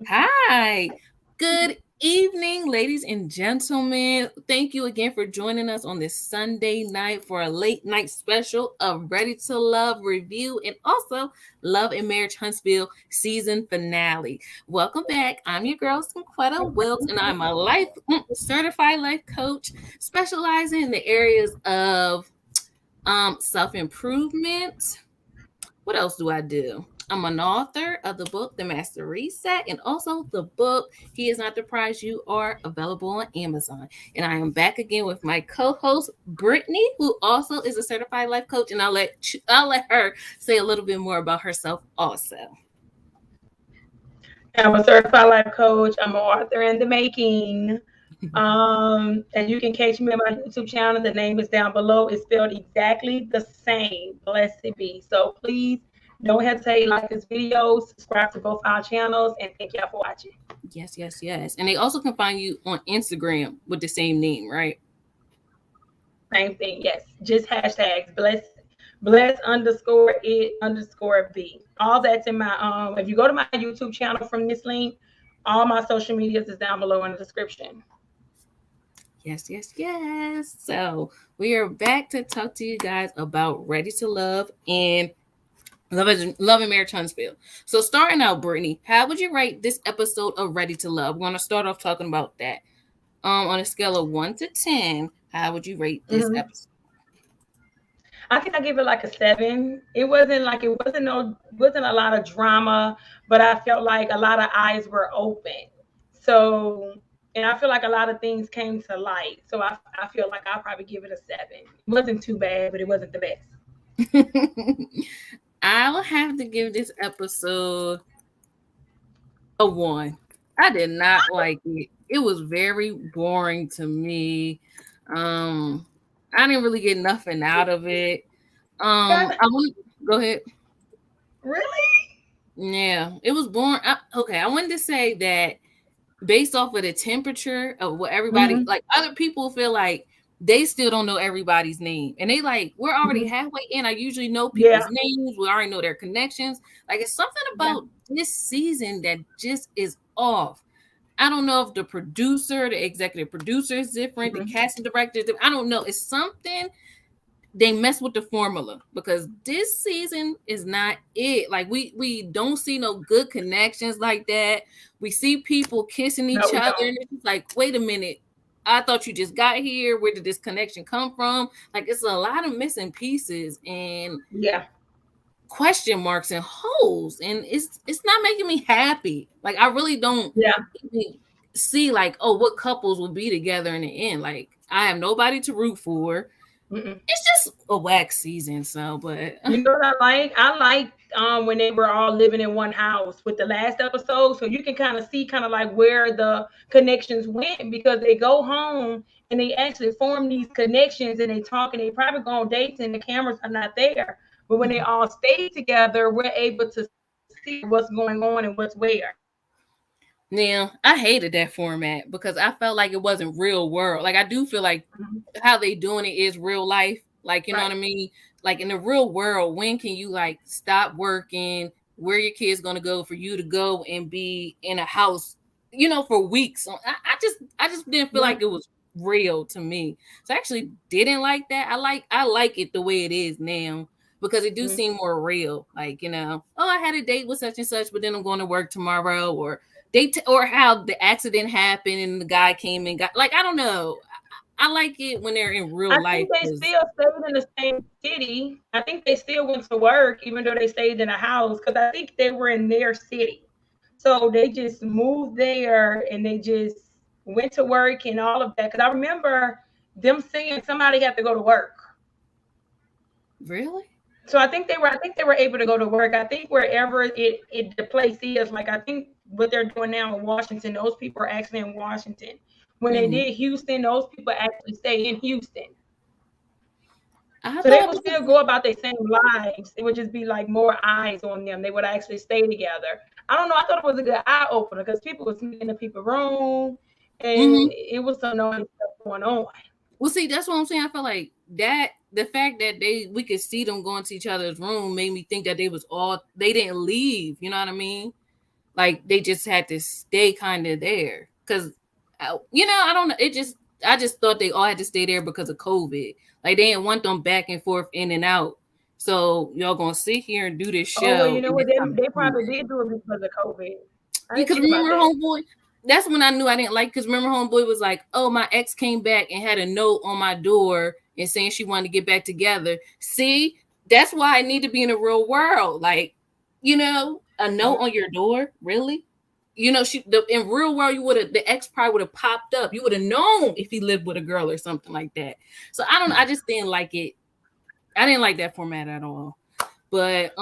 Hi. Good evening, ladies and gentlemen. Thank you again for joining us on this Sunday night for a late night special of Ready to Love review and also Love and Marriage Huntsville season finale. Welcome back. I'm your girl, Synquette Wilks, and I'm a certified life coach specializing in the areas of self-improvement. What else do I do? I'm an author of the book The Master Reset and also the book He Is Not the Prize You Are, available on Amazon. And I am back again with my co-host Brittany, who also is a certified life coach, and I'll let her say a little bit more about herself also. I'm a certified life coach. I'm an author in the making. And you can catch me on my YouTube channel. The name is down below. It's spelled exactly the same. Blessed be. So please don't hesitate. Like this video, subscribe to both our channels, and thank y'all for watching. Yes. And they also can find you on Instagram with the same name, right? Same thing. Yes. Just hashtags bless underscore it underscore B. All that's in my if you go to my YouTube channel from this link, all my social medias is down below in the description. Yes. So we are back to talk to you guys about Ready to Love and Love and Marriage Huntsville. So starting out, Brittany, how would you rate this episode of Ready to Love? We're gonna start off talking about that. On a scale of 1 to 10, how would you rate this Mm-hmm. episode? I think I give it like a 7. It wasn't a lot of drama, but I felt like a lot of eyes were open. So, and I feel like a lot of things came to light. So I feel like I'll probably give it a 7. It wasn't too bad, but it wasn't the best. I will have to give this episode a 1. I did not like it. It was very boring to me. Um, I didn't really get nothing out of it. God, I want go ahead. really? Yeah, it was boring. Okay, I wanted to say that based off of the temperature of what everybody, Mm-hmm. like other people feel like they still don't know everybody's name. And they like, we're already Mm-hmm. halfway in. I usually know Yeah, people's names. We already know their connections. Like it's something yeah. about this season that just is off. I don't know if the producer, the executive producer is different, the Mm-hmm. casting director is different. I don't know. It's something they mess with the formula because this season is not it. Like we don't see no good connections like that. We see people kissing No, each we other, don't. and it's just like, wait a minute. I thought you just got here. Where did this connection come from? Like it's a lot of missing pieces and Yeah. question marks and holes, and it's not making me happy. Like I really don't Yeah. even see like, oh, what couples will be together in the end. Like I have nobody to root for. Mm-mm. It's just a wax season, so but You know what I like? I like when they were all living in one house with the last episode, so you can kind of see kind of like where the connections went because they go home and they actually form these connections and they talk and they probably go on dates and the cameras are not there. But when they all stay together, we're able to see what's going on and what's where. now I hated that format because I felt like it wasn't real world. Like I do feel like Mhm. how they doing it is real life. Like you know Right. what I mean? Like in the real world, when can you like stop working? Where your kids gonna go for you to go and be in a house, for weeks? So I just didn't feel Right. like it was real to me. So I actually didn't like that. I like it the way it is now because it do Mhm. seem more real. Like oh, I had a date with such and such, but then I'm going to work tomorrow, or or how the accident happened and the guy came and got, like, I don't know. I like it when they're in real I life think they because still stayed in the same city. I think they still went to work, even though they stayed in a house, because I think they were in their city. So they just moved there and they just went to work and all of that. Because I remember them saying somebody had to go to work. really. So I think they were able to go to work. I think wherever it the place is, like I think what they're doing now in Washington, those people are actually in Washington. When they Hmm. did Houston, those people actually stay in Houston. I So they thought would because still go about their same lives. It would just be like more eyes on them. They would actually stay together. I don't know. I thought it was a good eye opener because people was sneaking in the people's room, and hmm it was some noise stuff going on. well, see, that's what I'm saying. I feel like that the fact that we could see them going to each other's room made me think that they didn't leave. You know what I mean? like they just had to stay kind of there because, you know, I don't know. I just thought they all had to stay there because of COVID. Like they didn't want them back and forth in and out. So y'all gonna sit here and do this Oh, well, show. you know what? They probably did do it because of COVID. I didn't Because think about remember, that. homeboy, that's when I knew I didn't like. Because remember, homeboy was like, "Oh, my ex came back and had a note on my door and saying she wanted to get back together." See, that's why I need to be in the real world. Like, you know, a note on your door, really? You know, in real world, the ex probably would have popped up. You would have known if he lived with a girl or something like that. So I don't know. I just didn't like it. I didn't like that format at all. But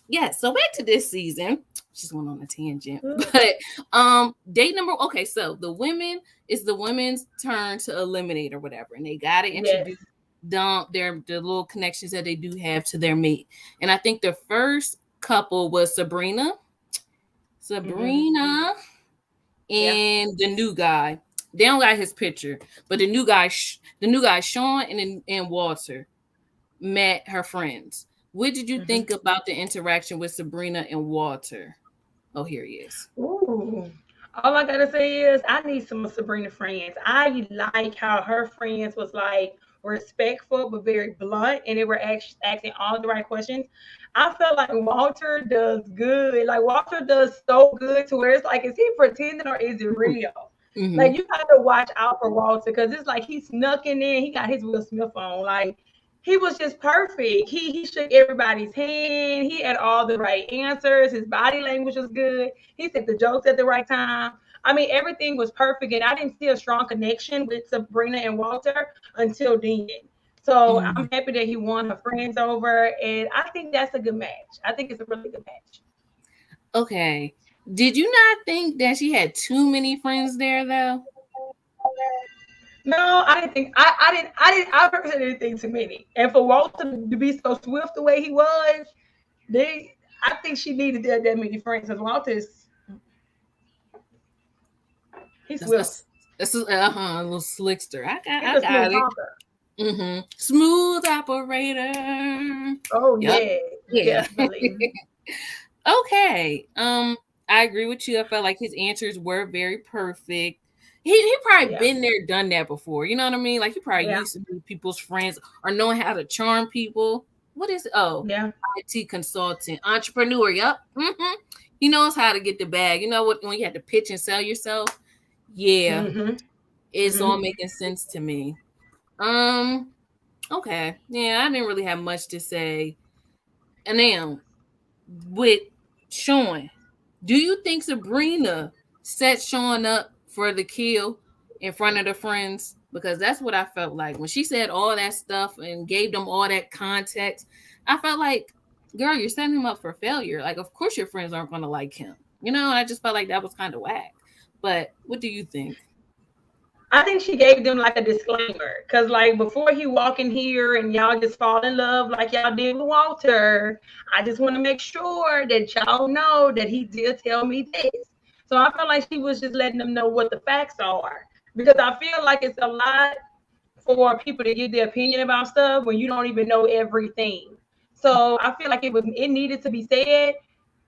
yeah, so back to this season. Just went on a tangent. But date number, okay, so the women's turn to eliminate or whatever, and they gotta introduce the little connections that they do have to their mate. And I think the first couple was Sabrina and the new guy. They don't got his picture, but the new guy Sean and Walter met her friends. What did you think about the interaction with Sabrina and Walter? Oh, here he is. Ooh. All I gotta say is I need some of Sabrina friends. I like how her friends was like respectful but very blunt, and they were asking all the right questions. I felt like Walter does good. Like Walter does so good to where it's like, is he pretending or is it real? Like you got to watch out for Walter because it's like he snuck in there. He got his Will Smith on. Like he was just perfect. He shook everybody's hand. He had all the right answers. His body language was good. He said the jokes at the right time. I mean, everything was perfect, and I didn't see a strong connection with Sabrina and Walter until then. So I'm happy that he won her friends over, and I think that's a good match. I think it's a really good match. Okay. Did you not think that she had too many friends there though? No, I didn't think I personally didn't think too many. And for Walter to be so swift the way he was, I think she needed that many friends because Walter's he's swift. This is a little slickster. I got it. Smooth operator. Oh yeah, definitely. Okay. I agree with you. I felt like his answers were very perfect. He probably been there, done that before. You know what I mean? Like he probably used to be people's friends or knowing how to charm people. What is it? Oh, IT consultant, entrepreneur. Yep. He knows how to get the bag. You know what? When you have to pitch and sell yourself. Yeah. It's all making sense to me. Okay. Yeah, I didn't really have much to say. And now with Sean, do you think Sabrina set Sean up for the kill in front of the friends? Because that's what I felt like when she said all that stuff and gave them all that context. I felt like, girl, you're setting him up for failure. Like, of course your friends aren't going to like him. You know, I just felt like that was kind of whack. But what do you think? I think she gave them like a disclaimer because, like, before he walk in here and y'all just fall in love like y'all did with Walter, I just want to make sure that y'all know that he did tell me this. So I feel like she was just letting them know what the facts are because I feel like it's a lot for people to give their opinion about stuff when you don't even know everything. So I feel like it needed to be said.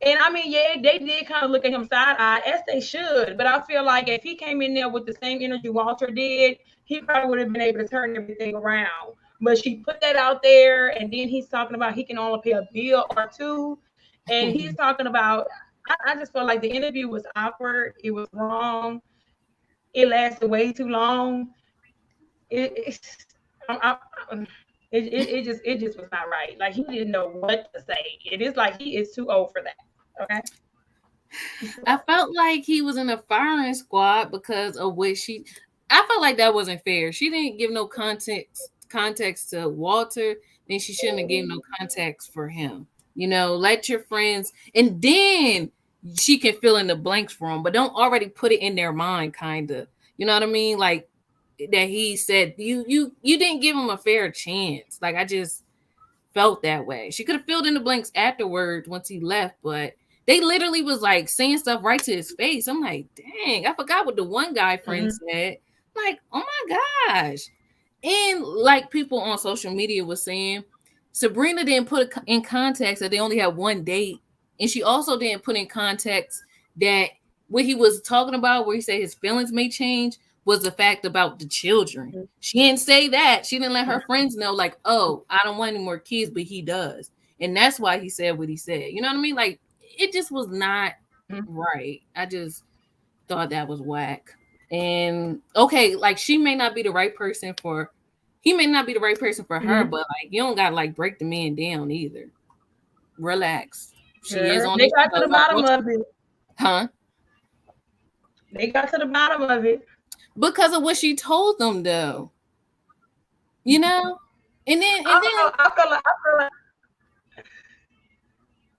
And I mean, yeah, they did kind of look at him side eye, as they should. But I feel like if he came in there with the same energy Walter did, he probably would have been able to turn everything around. But she put that out there, and then he's talking about he can only pay a bill or two. And he's talking about, I just felt like the interview was awkward. It was wrong. It lasted way too long. It just was not right. Like he didn't know what to say. It is like he is too old for that. Okay. I felt like he was in a firing squad because of what I felt like that wasn't fair. She didn't give no context to Walter, then she shouldn't have given no context for him. You know, let your friends, and then she can fill in the blanks for them, but don't already put it in their mind, kind of. You know what I mean? Like that he said you didn't give him a fair chance. Like I just felt that way. She could have filled in the blanks afterwards once he left, but they literally was like saying stuff right to his face. I'm like, dang, I forgot what the one guy friend said. Like, oh my gosh. And like people on social media was saying, Sabrina didn't put in context that they only had one date. And she also didn't put in context that what he was talking about, where he said his feelings may change, was the fact about the children. She didn't say that. She didn't let her friends know, like, oh, I don't want any more kids, but he does. And that's why he said what he said. You know what I mean? Like, it just was not right. I just thought that was whack. And okay, like she may not be the right person for he may not be the right person for her, but like you don't gotta like break the man down either. Relax. She is on They the got to the bottom of it. Huh? They got to the bottom of it. Because of what she told them though. You know? And then I feel like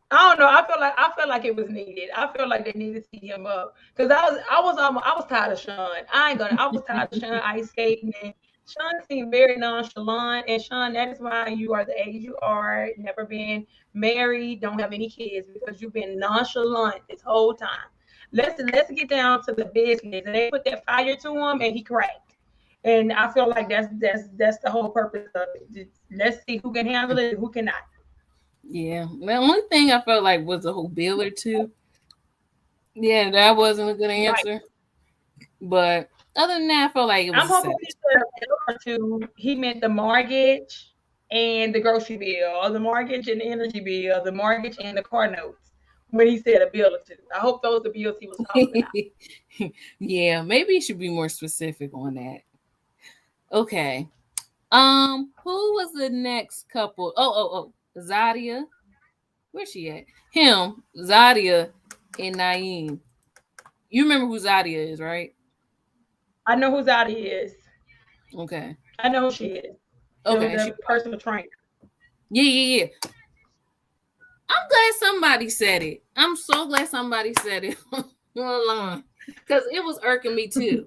I don't know. I feel like it was needed. I feel like they needed to see him up because I was tired of Sean. I was tired of Sean ice skating. And Sean seemed very nonchalant. And Sean, that is why you are the age you are. Never been married, don't have any kids because you've been nonchalant this whole time. Let's get down to the business. And they put that fire to him, and he cracked. And I feel like that's the whole purpose of it. Let's see who can handle it and who cannot. yeah. The only thing I felt like was the whole bill or two. Yeah, that wasn't a good answer. Right. But other than that, I felt like it was. I'm hoping he said a bill or two. He meant the mortgage and the grocery bill, or the mortgage and the energy bill, the mortgage and the car notes. When he said a bill or two, I hope those are the bills he was talking about. Yeah, maybe he should be more specific on that. Okay. Who was the next couple? Oh, Zadia. Where's she at? Him, Zadia, and Naeem. You remember who Zadia is, right? I know who Zadia is. Okay. I know who she is. Okay. She's a personal trainer. Yeah. I'm glad somebody said it. I'm so glad somebody said it online. Because it was irking me too.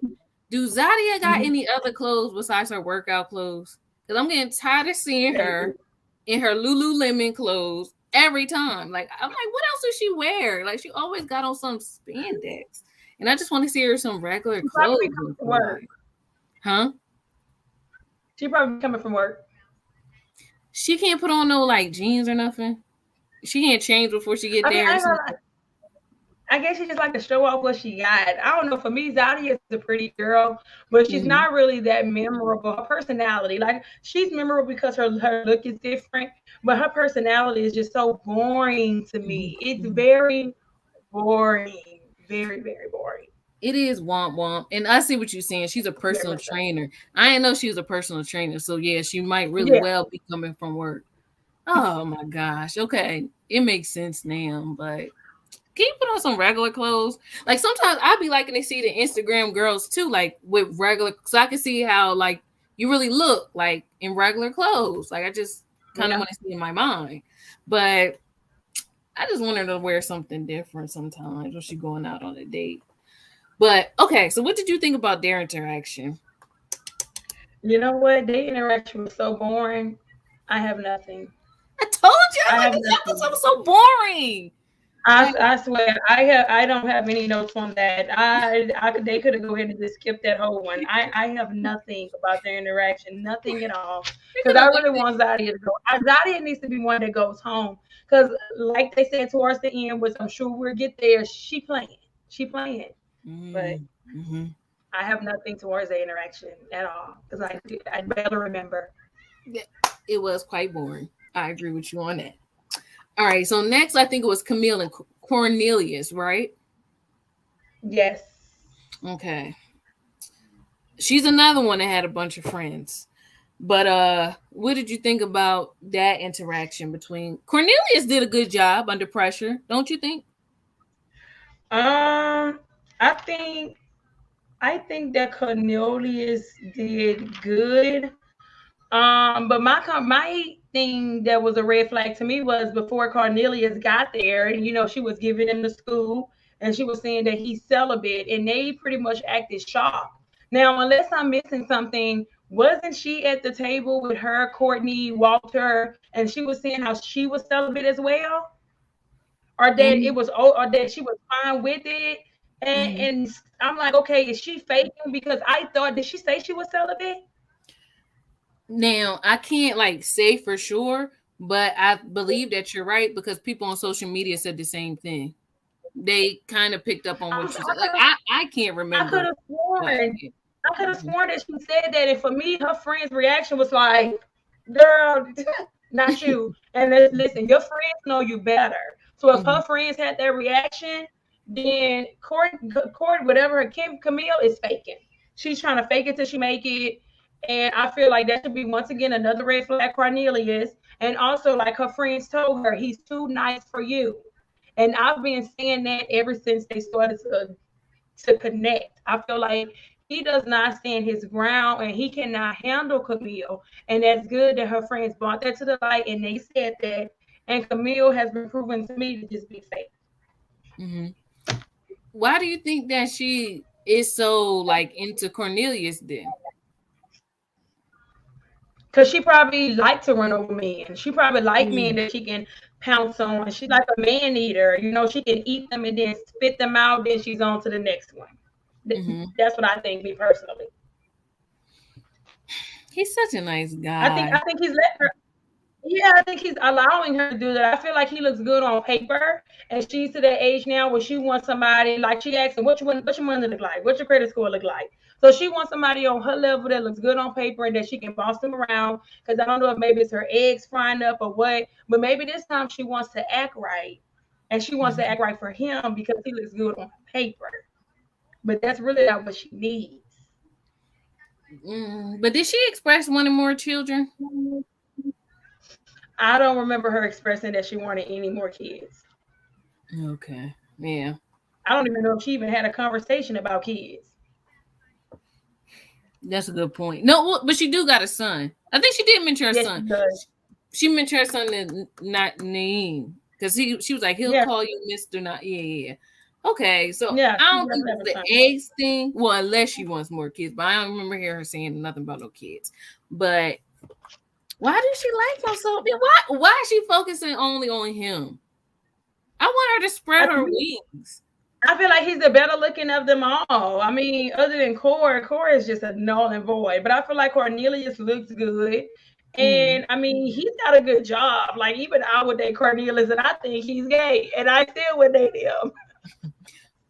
Do Zadia got any other clothes besides her workout clothes? Because I'm getting tired of seeing her in her Lululemon clothes every time. Like, I'm like, what else does she wear? Like, she always got on some spandex. And I just want to see her some regular clothes. Work. Huh? She probably coming from work. She can't put on no like jeans or nothing. She can't change before she get there. I guess she just like to show off what she got. I don't know. For me, Zadia is a pretty girl, but she's not really that memorable. Her personality, like she's memorable because her look is different, but her personality is just so boring to me. It's very boring. Very, very boring. It is womp womp. And I see what you're saying. She's a personal trainer. I didn't know she was a personal trainer. So yeah, she might really well be coming from work. Oh my gosh. Okay. It makes sense now, but can you put on some regular clothes? Like sometimes I'd be liking to see the Instagram girls too, like with regular, so I can see how like you really look like in regular clothes. Like I just kind of want to see in my mind, but I just want her to wear something different sometimes when she's going out on a date. But okay, so what did you think about their interaction? You know what? Their interaction was so boring. I have nothing. I told you, this episode was so boring. I swear, I don't have any notes on that. They could have go ahead and just skip that whole one. I have nothing about their interaction, nothing at all. Because I really want Zadia to go. Zadia needs to be one that goes home. Because like they said towards the end, which I'm sure we'll get there, she playing. But I have nothing towards the interaction at all. Because I'd barely remember. It was quite boring. I agree with you on that. All right, so next I think it was Camille and Cornelius, right? Yes. Okay. She's another one that had a bunch of friends. But what did you think about that interaction between Cornelius? Did a good job under pressure, don't you think? I think that Cornelius did good. But my thing that was a red flag to me was before Cornelius got there, and she was giving him the school, and she was saying that he's celibate, and they pretty much acted shocked. Now, unless I'm missing something, wasn't she at the table with her, Courtney, Walter, and she was saying how she was celibate as well, or that she was fine with it, and I'm like, okay, is she faking? Because I thought, did she say she was celibate? Now, I can't like say for sure, but I believe that you're right because people on social media said the same thing. they kind of picked up on what you said. Like I can't I could remember have what sworn. happened. I could have sworn that she said that, and for me, her friend's reaction was like, "Girl, not you." And listen, your friends know you better. So if her friends had that reaction, then Court, whatever, Camille is faking. She's trying to fake it till she make it. And I feel like that should be once again another red flag, Cornelius. And also, like her friends told her, he's too nice for you. And I've been saying that ever since they started to connect. I feel like he does not stand his ground and he cannot handle Camille. And that's good that her friends brought that to the light and they said that. And Camille has been proven to me to just be fake. Why do you think that she is so like into Cornelius then? Because she probably like to run over men. She probably like men that she can pounce on. She's like a man eater. You know, she can eat them and then spit them out. Then she's on to the next one. That's what I think, me personally. He's such a nice guy. I think he's letting her. Yeah, I think he's allowing her to do that. I feel like he looks good on paper, and she's to that age now where she wants somebody like she asks him, "What your money look like? What's your credit score look like?" So she wants somebody on her level that looks good on paper and that she can boss them around. Because I don't know if maybe it's her eggs frying up or what, but maybe this time she wants to act right, and she wants to act right for him because he looks good on paper. But that's really not what she needs. But did she express wanting more children? I don't remember her expressing that she wanted any more kids. Okay. Yeah. I don't even know if she even had a conversation about kids. That's a good point. No, but she do got a son. I think she did mention her son. She mentioned her son not name because she was like he'll call you Mr. Not yeah. Okay, so I don't think it's the eggs thing. Well, unless she wants more kids, but I don't remember hearing her saying nothing about no kids. But why does she like him so? Why is she focusing only on him? I want her to spread her wings. I feel like he's the better looking of them all. I mean, other than Core is just a null and void. But I feel like Cornelius looks good. And I mean, he's got a good job. Like, even I would date Cornelius, and I think he's gay, and I still would date him.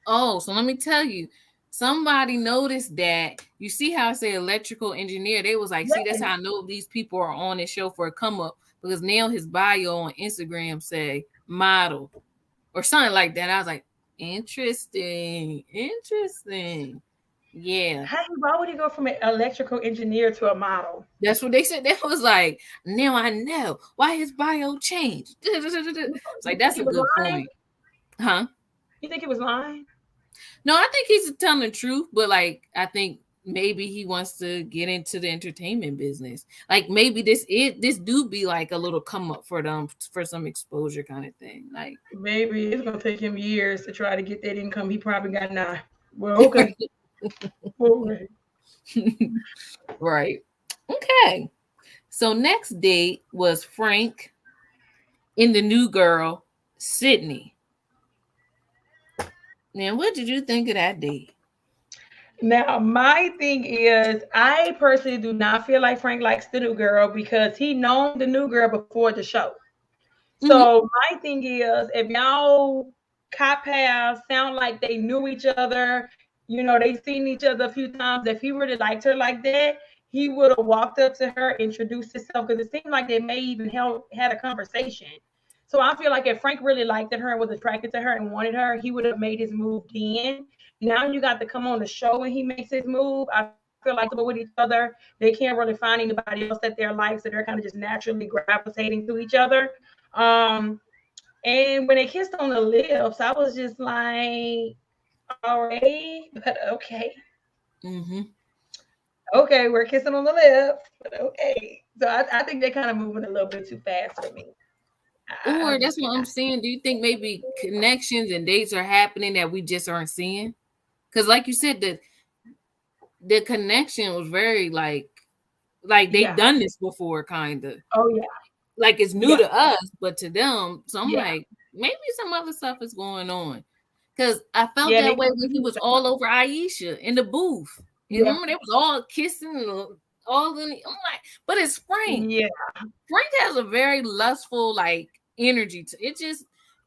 Oh, so let me tell you. Somebody noticed that. You see how I say electrical engineer? They was like, see, that's how I know these people are on this show for a come up because now his bio on Instagram say model or something like that. I was like, interesting. Yeah. Why would he go from an electrical engineer to a model? That's what they said. That was like, now I know why his bio changed. It's like, that's a good point. Huh? You think he was lying? No, I think he's telling the truth, but like I think maybe he wants to get into the entertainment business. Like maybe this do be like a little come up for them for some exposure kind of thing. Like maybe it's gonna take him years to try to get that income he probably got now. Well, okay. Right. Okay. So next date was Frank and the new girl, Sydney. Now, what did you think of that date? Now, my thing is, I personally do not feel like Frank likes the new girl because he known the new girl before the show. So my thing is, if y'all cop paths sound like they knew each other, you know, they seen each other a few times. If he really liked her like that, he would have walked up to her, introduced himself, because it seemed like they may even had a conversation. So I feel like if Frank really liked her and was attracted to her and wanted her, he would have made his move then. Now you got to come on the show and he makes his move. I feel like with each other, they can't really find anybody else that they like, so they're kind of just naturally gravitating to each other. And when they kissed on the lips, I was just like, all right, but okay. Okay, we're kissing on the lips, but okay. So I think they're kind of moving a little bit too fast for me. Or that's what I'm saying. Do you think maybe connections and dates are happening that we just aren't seeing? Because like you said, the connection was very like they've done this before, kind of. Oh yeah. Like it's new to us, but to them. So I'm like, maybe some other stuff is going on. Because I felt that way when he was all over Aisha in the booth. You remember they was all kissing, all in. I'm like, but it's Frank. Yeah. Frank has a very lustful like energy to it. Just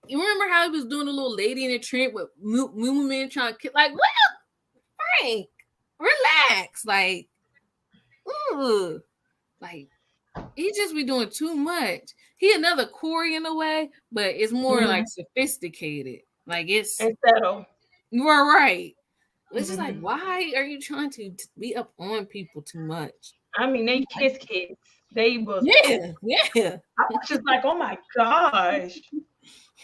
You remember how he was doing a little lady in the trend with movement trying to kill? Like, what? Frank, relax. Like, ooh, like he just be doing too much. He another Corey in a way, but it's more like sophisticated. Like it's And settle. you are right. It's just like, why are you trying to be up on people too much? I mean, they kids. They was. Yeah. I was just like, oh my gosh.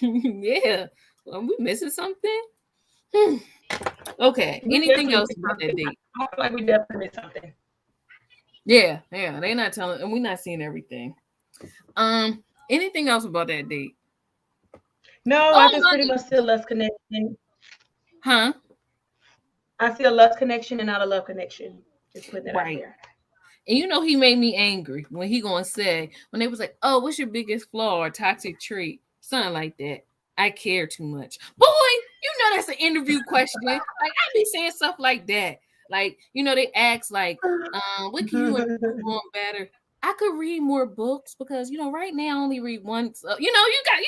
Yeah. Are we missing something? Okay. We Anything definitely else missed about that something. date? I feel like we definitely missed something. Yeah. They're not telling, and we're not seeing everything. Anything else about that date? No, I just pretty much see a lust connection. Huh? I see a lust connection and not a love connection. Just put that out there. And you know he made me angry when he gonna say, when they was like, oh, what's your biggest flaw or toxic trait? Something like that. I care too much. Boy, you know that's an interview question. Like I be saying stuff like that. Like, you know, they ask like, what can you improve on better? I could read more books because, you know, right now I only read one. So, you know, you like,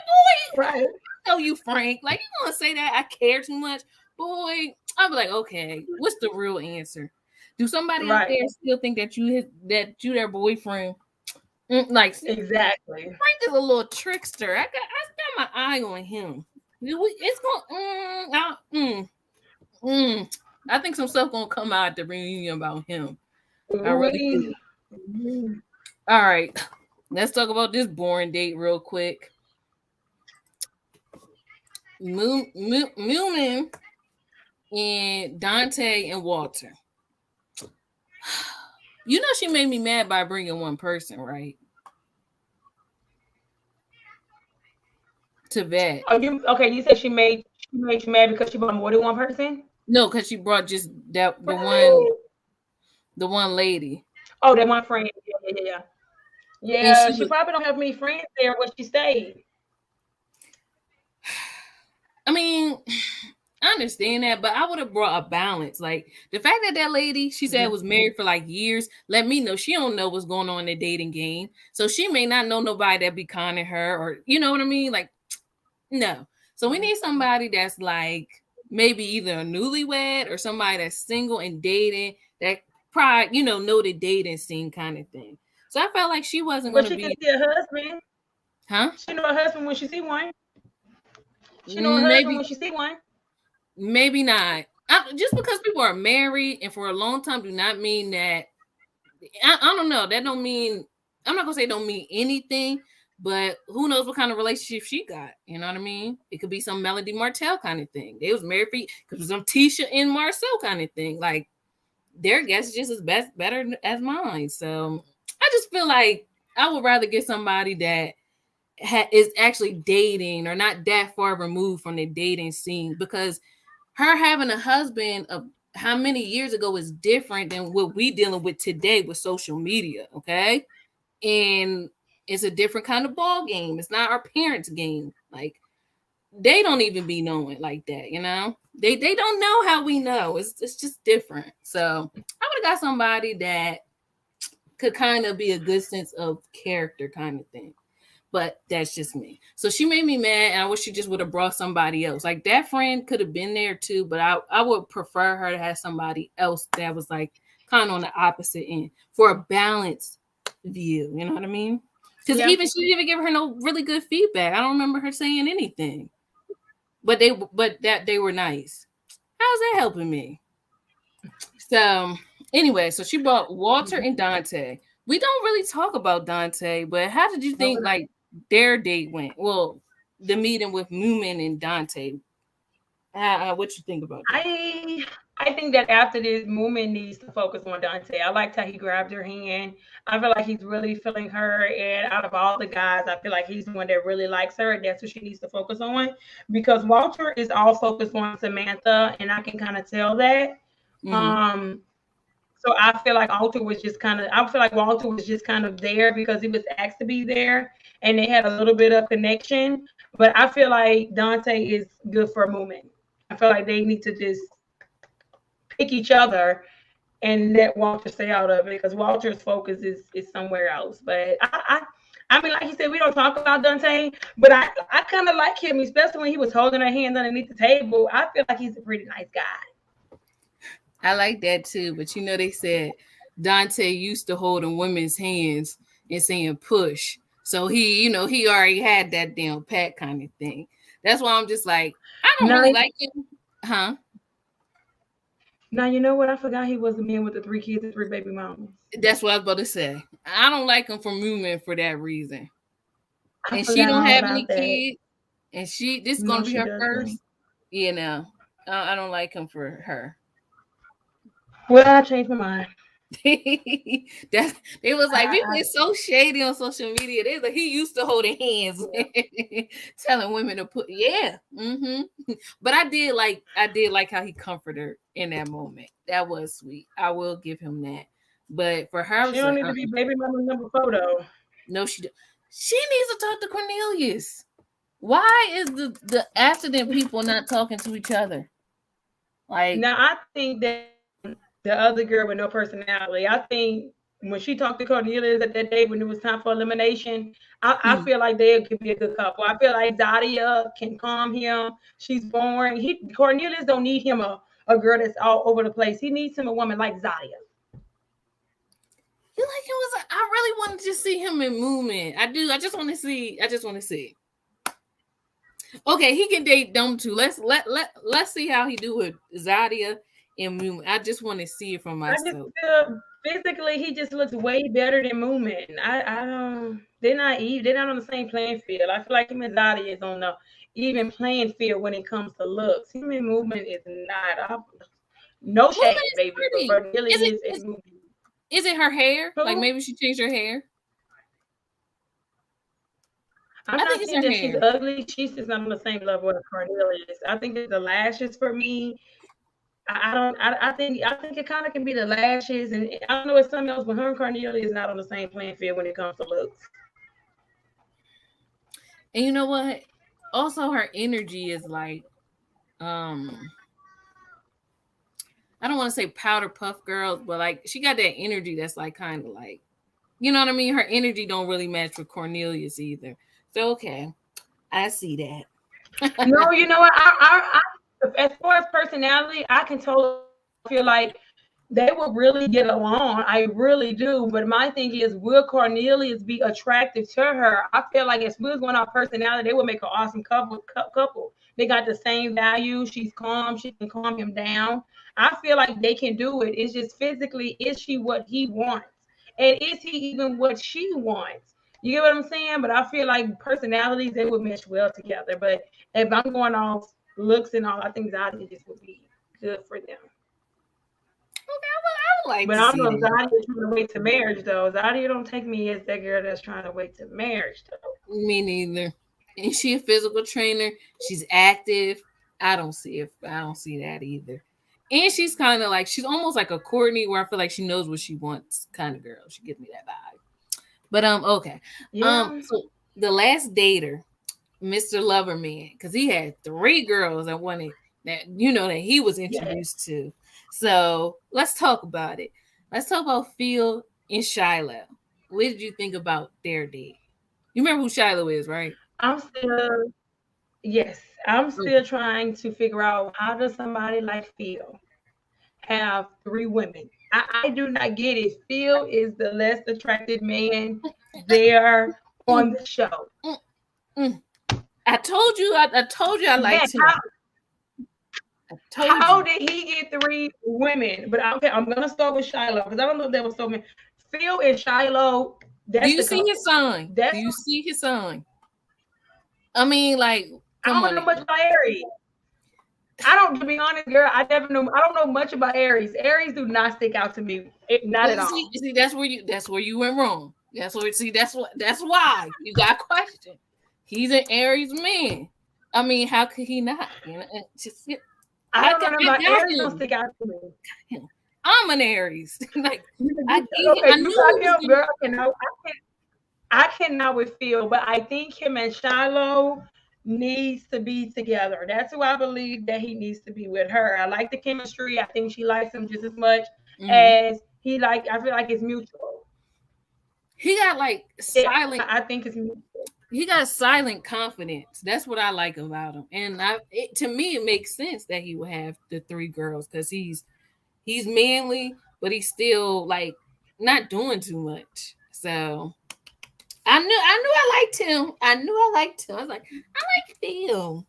boy, Right. I know you, Frank. Like, you gonna say that I care too much? Boy, I'll be like, okay, what's the real answer? Do somebody out there still think that you their boyfriend? Like Exactly. Frank is a little trickster. I got my eye on him. It's gonna I think some stuff gonna come out at the reunion about him. I really do. All right, let's talk about this boring date real quick. Moomin and Dante and Walter. You know she made me mad by bringing one person, right? To vet. Oh, you said she made you mad because she brought more than one person? No, because she brought just the one lady. Oh, that one friend. Yeah. Yeah, she probably don't have many friends there where she stayed. I mean, I understand that, but I would have brought a balance. Like the fact that lady, she said was married for like years, let me know she don't know what's going on in the dating game. So she may not know nobody that be conning her, or you know what I mean? Like, no. So we need somebody that's like maybe either a newlywed or somebody that's single and dating that probably, you know the dating scene kind of thing. So I felt like she wasn't going to be. But she can see a husband. Huh? She know a husband when she see one. She know a husband when she see one. Maybe not. Just because people are married and for a long time do not mean that. I don't know. That don't mean. I'm not gonna say it don't mean anything, but who knows what kind of relationship she got? You know what I mean? It could be some Melody Martell kind of thing. They was married for, because some Tisha and Marcel kind of thing. Like their guess is just as better as mine. So I just feel like I would rather get somebody that is actually dating or not that far removed from the dating scene, because her having a husband of how many years ago is different than what we dealing with today with social media. Okay. And it's a different kind of ball game. It's not our parents' game. Like they don't even be knowing like that, you know? They don't know how we know. It's just different. So I would have got somebody that could kind of be a good sense of character kind of thing. But that's just me. So she made me mad, and I wish she just would have brought somebody else. Like that friend could have been there too, but I would prefer her to have somebody else that was like kind of on the opposite end for a balanced view. You know what I mean? Because even she didn't even give her no really good feedback. I don't remember her saying anything. But they were nice. How's that helping me? So anyway, so she brought Walter and Dante. We don't really talk about Dante, but how did you think like their date went? Well, the meeting with Moomin and Dante. What you think about that? I think that after this, Moomin needs to focus on Dante. I liked how he grabbed her hand. I feel like he's really feeling her, and out of all the guys, I feel like he's the one that really likes her, and that's what she needs to focus on. Because Walter is all focused on Samantha, and I can kind of tell that. So I feel like Walter was just kind of there because he was asked to be there, and they had a little bit of connection. But I feel like Dante is good for a moment. I feel like they need to just pick each other and let Walter stay out of it, because Walter's focus is somewhere else. But I mean, like you said, we don't talk about Dante, but I kind of like him, especially when he was holding her hands underneath the table. I feel like he's a pretty nice guy. I like that too, but you know they said Dante used to holding women's hands and saying push. So he, he already had that damn pat kind of thing. That's why I'm just like, I don't really like him. Huh? Now, you know what? I forgot he was the man with the 3 kids and 3 baby mamas. That's what I was about to say. I don't like him for moving for that reason. And she forgot don't all have about any that. kids. And this is going to be her doesn't. first. You know, I don't like him for her. Well, I changed my mind. That it was like people are so shady on social media. They like he used to holding hands, telling women to put But I did like how he comforted her in that moment. That was sweet. I will give him that. But for her, she don't need to be baby mama number 4 though. No, she needs to talk to Cornelius. Why is the accident people not talking to each other? Like now, I think that the other girl with no personality. I think when she talked to Cornelius at that day when it was time for elimination, I feel like they could be a good couple. I feel like Zadia can calm him. She's boring. Cornelius don't need him a girl that's all over the place. He needs him a woman like Zadia. You like him? I really want to just see him in movement. I do. I just want to see. Okay, he can date them too. Let's see how he do with Zadia in movement. I just want to see it for myself. Physically, he just looks way better than movement. I don't. They're not on the same playing field. I feel like him and Zadia is on the even playing field when it comes to looks. Him and movement is not. No shade, baby. But really is movement. Is it her hair? Like maybe she changed her hair. I'm not saying that she's ugly. She's just not on the same level as Cornelius. I think it's the lashes for me. I think it kind of can be the lashes, and I don't know it's something else, but her and Cornelius is not on the same playing field when it comes to looks. And you know what? Also, her energy is like, I don't want to say powder puff girls, but like she got that energy that's like kind of like, you know what I mean? Her energy don't really match with Cornelius either. So okay, I see that. No, you know what? I as far as personality, I can totally feel like they will really get along. I really do. But my thing is, will Cornelius be attractive to her? I feel like if we was going off personality, they would make an awesome couple. They got the same value. She's calm. She can calm him down. I feel like they can do it. It's just physically, is she what he wants? And is he even what she wants? You get what I'm saying? But I feel like personalities, they would mesh well together. But if I'm going off looks and all, I think Zadia just would be good for them. Okay, well, I would like but to I'm see not Zadia trying to wait to marriage, though. Zadia don't take me as that girl that's trying to wait to marriage, though. Me neither. And she a physical trainer. She's active. I don't see that either. And she's kind of like, she's almost like a Courtney, where I feel like she knows what she wants kind of girl. She gives me that vibe. But okay. Yeah. So the last dater, Mr. Loverman, because he had 3 girls that wanted that, that he was introduced to. So let's talk about it. Let's talk about Phil and Shiloh. What did you think about their date? You remember who Shiloh is, right? I'm still trying to figure out, how does somebody like Phil have 3 women? I do not get it. Phil is the less attractive man there on the show. I told you I liked him. How did he get 3 women? But okay, I'm gonna start with Shiloh because I don't know if there was so many. Phil and Shiloh. Do you see his son? Do you see his son? I mean, like, I don't know much about Aries. To be honest, girl, I don't know much about Aries. Aries do not stick out to me. Not at all. See, that's where you went wrong. That's why you got questioned. He's an Aries man. I mean, how could he not? I don't know about Aries. Don't stick out to me. I'm an Aries. Like, I cannot with Phil, but I think him and Shiloh needs to be together. That's who I believe that he needs to be with her. I like the chemistry. I think she likes him just as much as he I feel like it's mutual. he got like Yeah, silent. I think it's He got silent confidence. That's what I like about him. And to me, it makes sense that he would have the three girls because he's manly, but he's still like not doing too much. So I knew I liked him. I knew I liked him. I was like, I like Phil.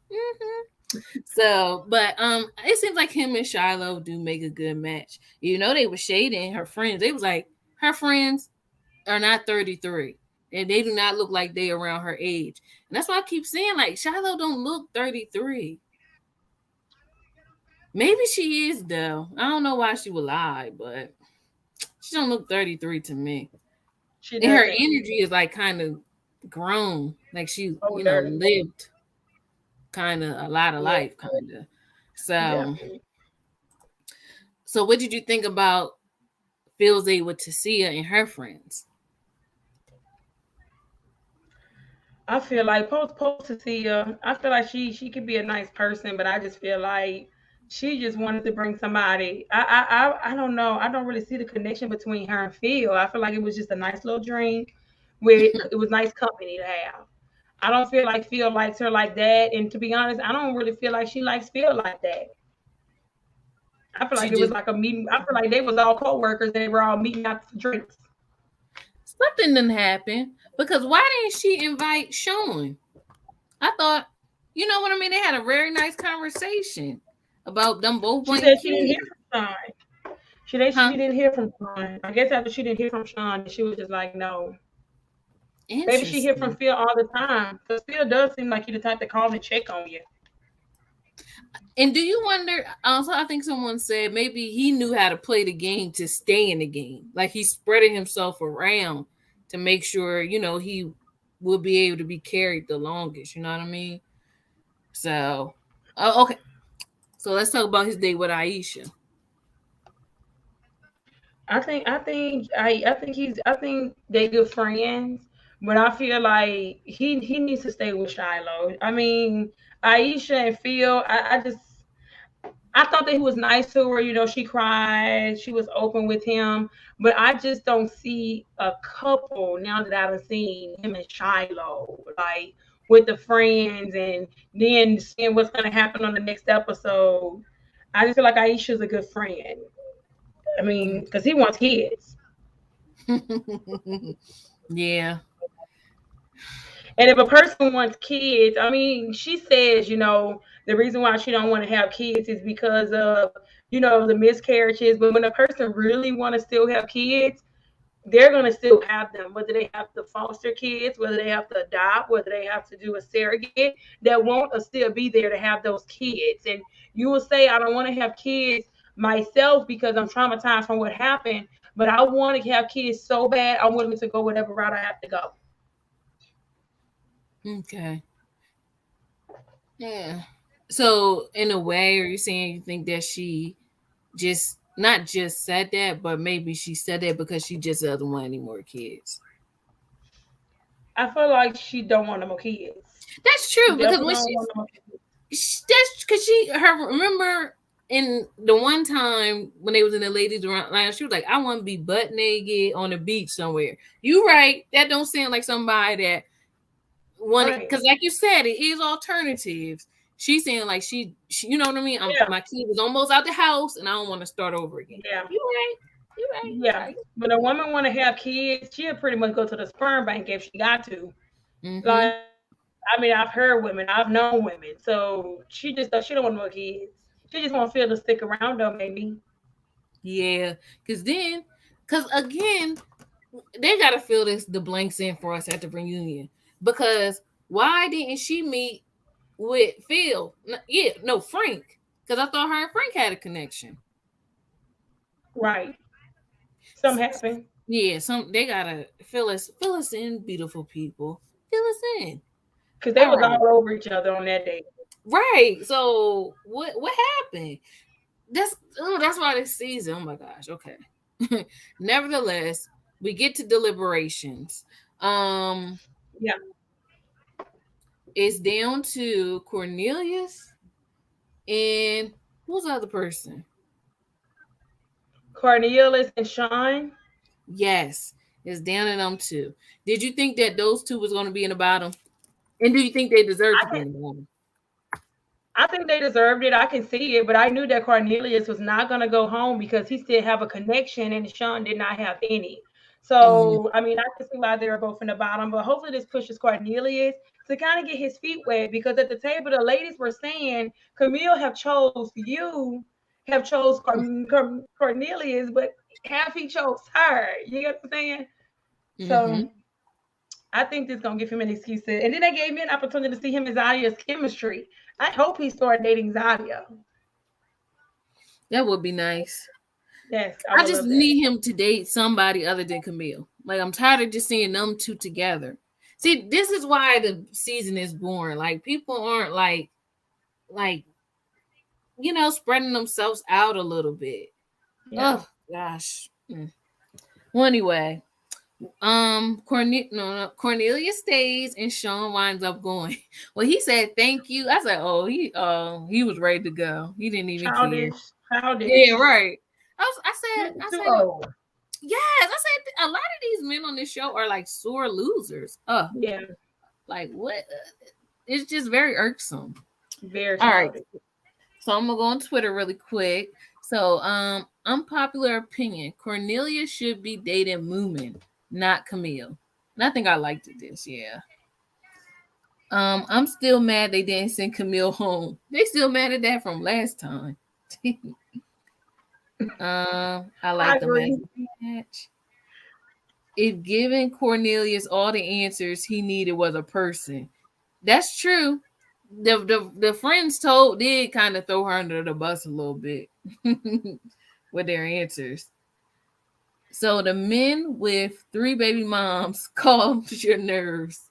So, but it seems like him and Shiloh do make a good match. You know, they were shading her friends. They was like, her friends are not 33. And they do not look like they around her age. And that's why I keep saying, like, Shiloh don't look 33. Maybe she is though. I don't know why she would lie, but she don't look 33 to me. she And her doesn't. energy is like kind of grown. Like she, Older. lived kind of a lot of Yeah, life, kind of. So, definitely. so what did you think about Phil's A with Tasia and her friends? I feel like post to see I feel like she could be a nice person, but I just feel like she just wanted to bring somebody. I don't know. I don't really see the connection between her and Phil. I feel like it was just a nice little drink with it was nice company to have. I don't feel like Phil likes her like that. And to be honest, I don't really feel like she likes Phil like that. I feel She like it was just like a meeting. I feel like they was all co-workers and they were all meeting out for drinks. something didn't happen because why didn't she invite Sean? I thought, you know what I mean? They had a very nice conversation about them both She wanting said she didn't hear kids. from Sean. She Huh? didn't hear from Sean. I guess after she didn't hear from Sean, she was just like, no. Maybe she hear from Interesting. Phil all the time. Because Phil does seem like he the type to call and check on you. And do you wonder? Also, I think someone said maybe he knew how to play the game to stay in the game. Like he spreading himself around to make sure, he will be able to be carried the longest. You know what I mean? So, okay. So let's talk about his date with Aisha. I think they good friends, but I feel like he needs to stay with Shiloh. I mean, Aisha and Phil, I thought that he was nice to her. You know, she cried, she was open with him, but I just don't see a couple now that I've seen him and Shiloh, like with the friends, and then seeing what's going to happen on the next episode. I just feel like Aisha's a good friend. I mean, because he wants kids. Yeah. And if a person wants kids, I mean, she says, the reason why she don't want to have kids is because of, the miscarriages. But when a person really want to still have kids, they're going to still have them, whether they have to foster kids, whether they have to adopt, whether they have to do a surrogate, that won't still be there to have those kids. And you will say, I don't want to have kids myself because I'm traumatized from what happened, but I want to have kids so bad, I'm willing to go whatever route I have to go. Okay. Yeah. So, in a way, are you saying you think that she just not just said that, but maybe she said that because she just doesn't want any more kids? I feel like she don't want no more kids. That's She true because definitely when don't want no more kids. that's because remember in the one time when they was in the ladies lounge, she was like, I want to be butt naked on the beach somewhere. You right. That don't sound like somebody that wanted, Right. because like you said, it is alternatives. She's saying like she you know what I mean? Yeah. My kid is almost out the house and I don't want to start over again. Yeah. You right. You right. You Yeah. right. When a woman want to have kids, she'll pretty much go to the sperm bank if she got to. Mm-hmm. Like, I mean, I've heard women, I've known women. So she don't want more kids. She just want Phil to stick around though, maybe. Yeah. Because again, they gotta fill the blanks in for us at the reunion. Because why didn't she meet with Phil? Yeah, no, Frank. Because I thought her and Frank had a connection. Right. Something happened. Yeah, they gotta fill us in, beautiful people. Fill us in. Because they All was right. all over each other on that day. Right. So what happened? That's why this season. Oh my gosh. Okay. Nevertheless, we get to deliberations. Um, Yeah. it's down to Cornelius and who's the other person? Cornelius and Sean. Yes. It's down to them two. Did you think that those two was going to be in the bottom? And do you think they deserve to be in the bottom? I think they deserved it. I can see it, but I knew that Cornelius was not going to go home because he still have a connection, and Sean did not have any. So, I mean, I can see why they were both in the bottom, but hopefully this pushes Cornelius to kind of get his feet wet, because at the table, the ladies were saying, Camille have chose you, have chose Cornelius, but half he chose her. You get what I'm saying? So I think this is going to give him an excuse. And then they gave me an opportunity to see him and Zadia's chemistry. I hope he started dating Zadia. That would be nice. Yes, I just need him to date somebody other than Camille. Like, I'm tired of just seeing them two together. See, this is why the season is boring. Like, people aren't like, you know, spreading themselves out a little bit. Yeah. Oh gosh. Well, anyway, Cornelius stays and Sean winds up going. Well, he said thank you. I said, oh, he was ready to go. He didn't even care. Yeah, right. I said, yes. I said a lot of these men on this show are like sore losers. Yeah. Like what? It's just very irksome. Very. All right. So I'm gonna go on Twitter really quick. So, unpopular opinion: Cornelius should be dating Moomin, not Camille. And I think I liked this. Yeah. I'm still mad they didn't send Camille home. They still mad at that from last time. I like the match. If giving Cornelius all the answers he needed was a person, that's true. The friends did kind of throw her under the bus a little bit with their answers. So the men with 3 baby moms calmed your nerves.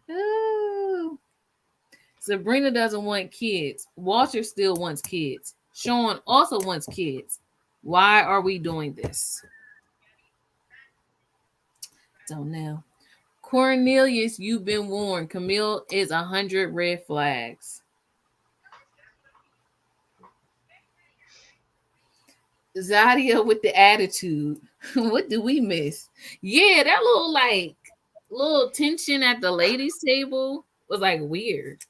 Oh. Sabrina doesn't want kids. Walter still wants kids. Sean also wants kids. Why are we doing this? Don't know. Cornelius, you've been warned. Camille is 100 red flags. Zadia with the attitude. What do we miss? Yeah, that little tension at the ladies' table was like weird.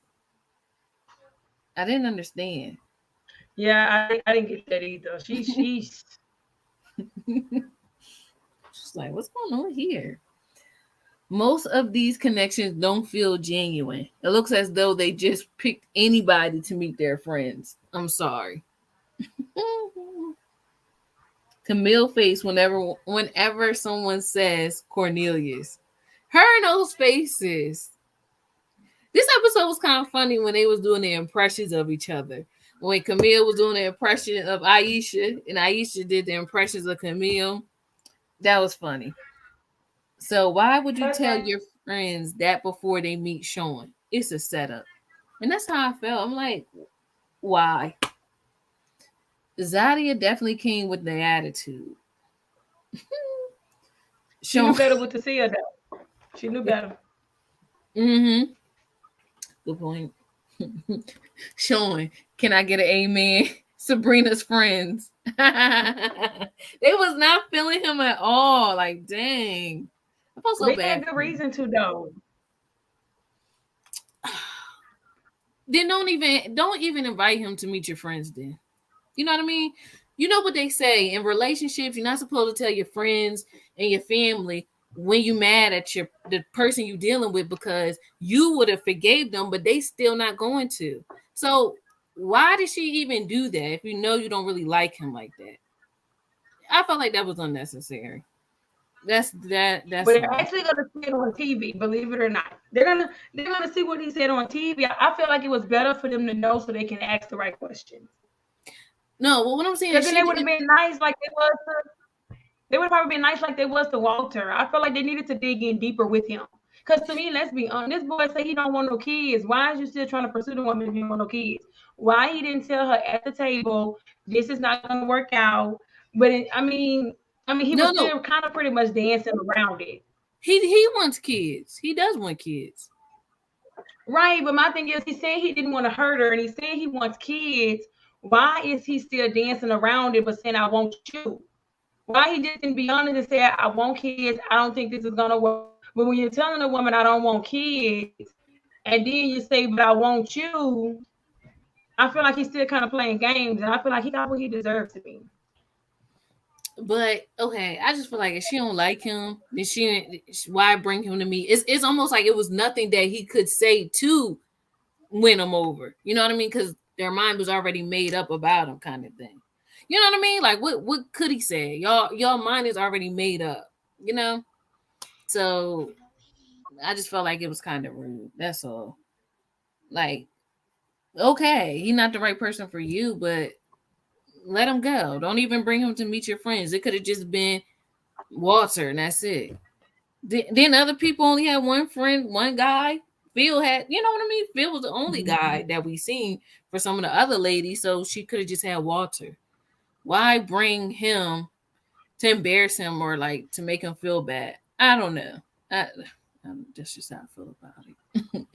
I didn't understand. Yeah, I didn't get that either. She's like, what's going on here? Most of these connections don't feel genuine. It looks as though they just picked anybody to meet their friends. I'm sorry. Camille face whenever someone says Cornelius. Her and those faces. This episode was kind of funny when they was doing the impressions of each other. When Camille was doing the impression of Aisha and Aisha did the impressions of Camille. That was funny. So why would you tell your friends that before they meet Sean? It's a setup. And that's how I felt. I'm like, why? Zadia definitely came with the attitude. She knew better what to see her though. She knew better. Mm-hmm. Good point. Sean, can I get an amen? Sabrina's friends. They was not feeling him at all. Like, dang. I felt so bad. They had good reason to though. Then don't even invite him to meet your friends then. You know what I mean? You know what they say in relationships, you're not supposed to tell your friends and your family when you mad at the person you're dealing with, because you would have forgave them, but they still not going to. So why did she even do that if you know you don't really like him like that? I felt like that was unnecessary. That's but they're actually gonna see it on TV, believe it or not. They're gonna see what he said on TV. I feel like it was better for them to know so they can ask the right questions. No, well, what I'm saying is they would have been nice like they was to, they would have probably been nice like they was to Walter. I felt like they needed to dig in deeper with him. Because to me, let's be honest, this boy say he don't want no kids. Why is you still trying to pursue the woman if you don't want no kids? Why he didn't tell her at the table, this is not going to work out? But I mean, he was still kind of pretty much dancing around it. He wants kids. He does want kids. Right, but my thing is, he said he didn't want to hurt her, and he said he wants kids. Why is he still dancing around it but saying, I want you? Why he just didn't be honest and say, I want kids. I don't think this is gonna work. But when you're telling a woman I don't want kids, and then you say, but I want you, I feel like he's still kind of playing games, and I feel like he got what he deserves to be. But okay, I just feel like if she don't like him, then why bring him to me? It's almost like it was nothing that he could say to win them over. You know what I mean? Because their mind was already made up about him, kind of thing. You know what I mean? Like what could he say? Y'all mind is already made up. You know? So I just felt like it was kind of rude. That's all. Like, okay, he's not the right person for you, but let him go. Don't even bring him to meet your friends. It could have just been Walter, and that's it. Then other people only had one friend, one guy. Phil had, you know what I mean? Phil was the only guy that we seen for some of the other ladies, so she could have just had Walter. Why bring him to embarrass him or like to make him feel bad? I don't know. That's just how I feel about it.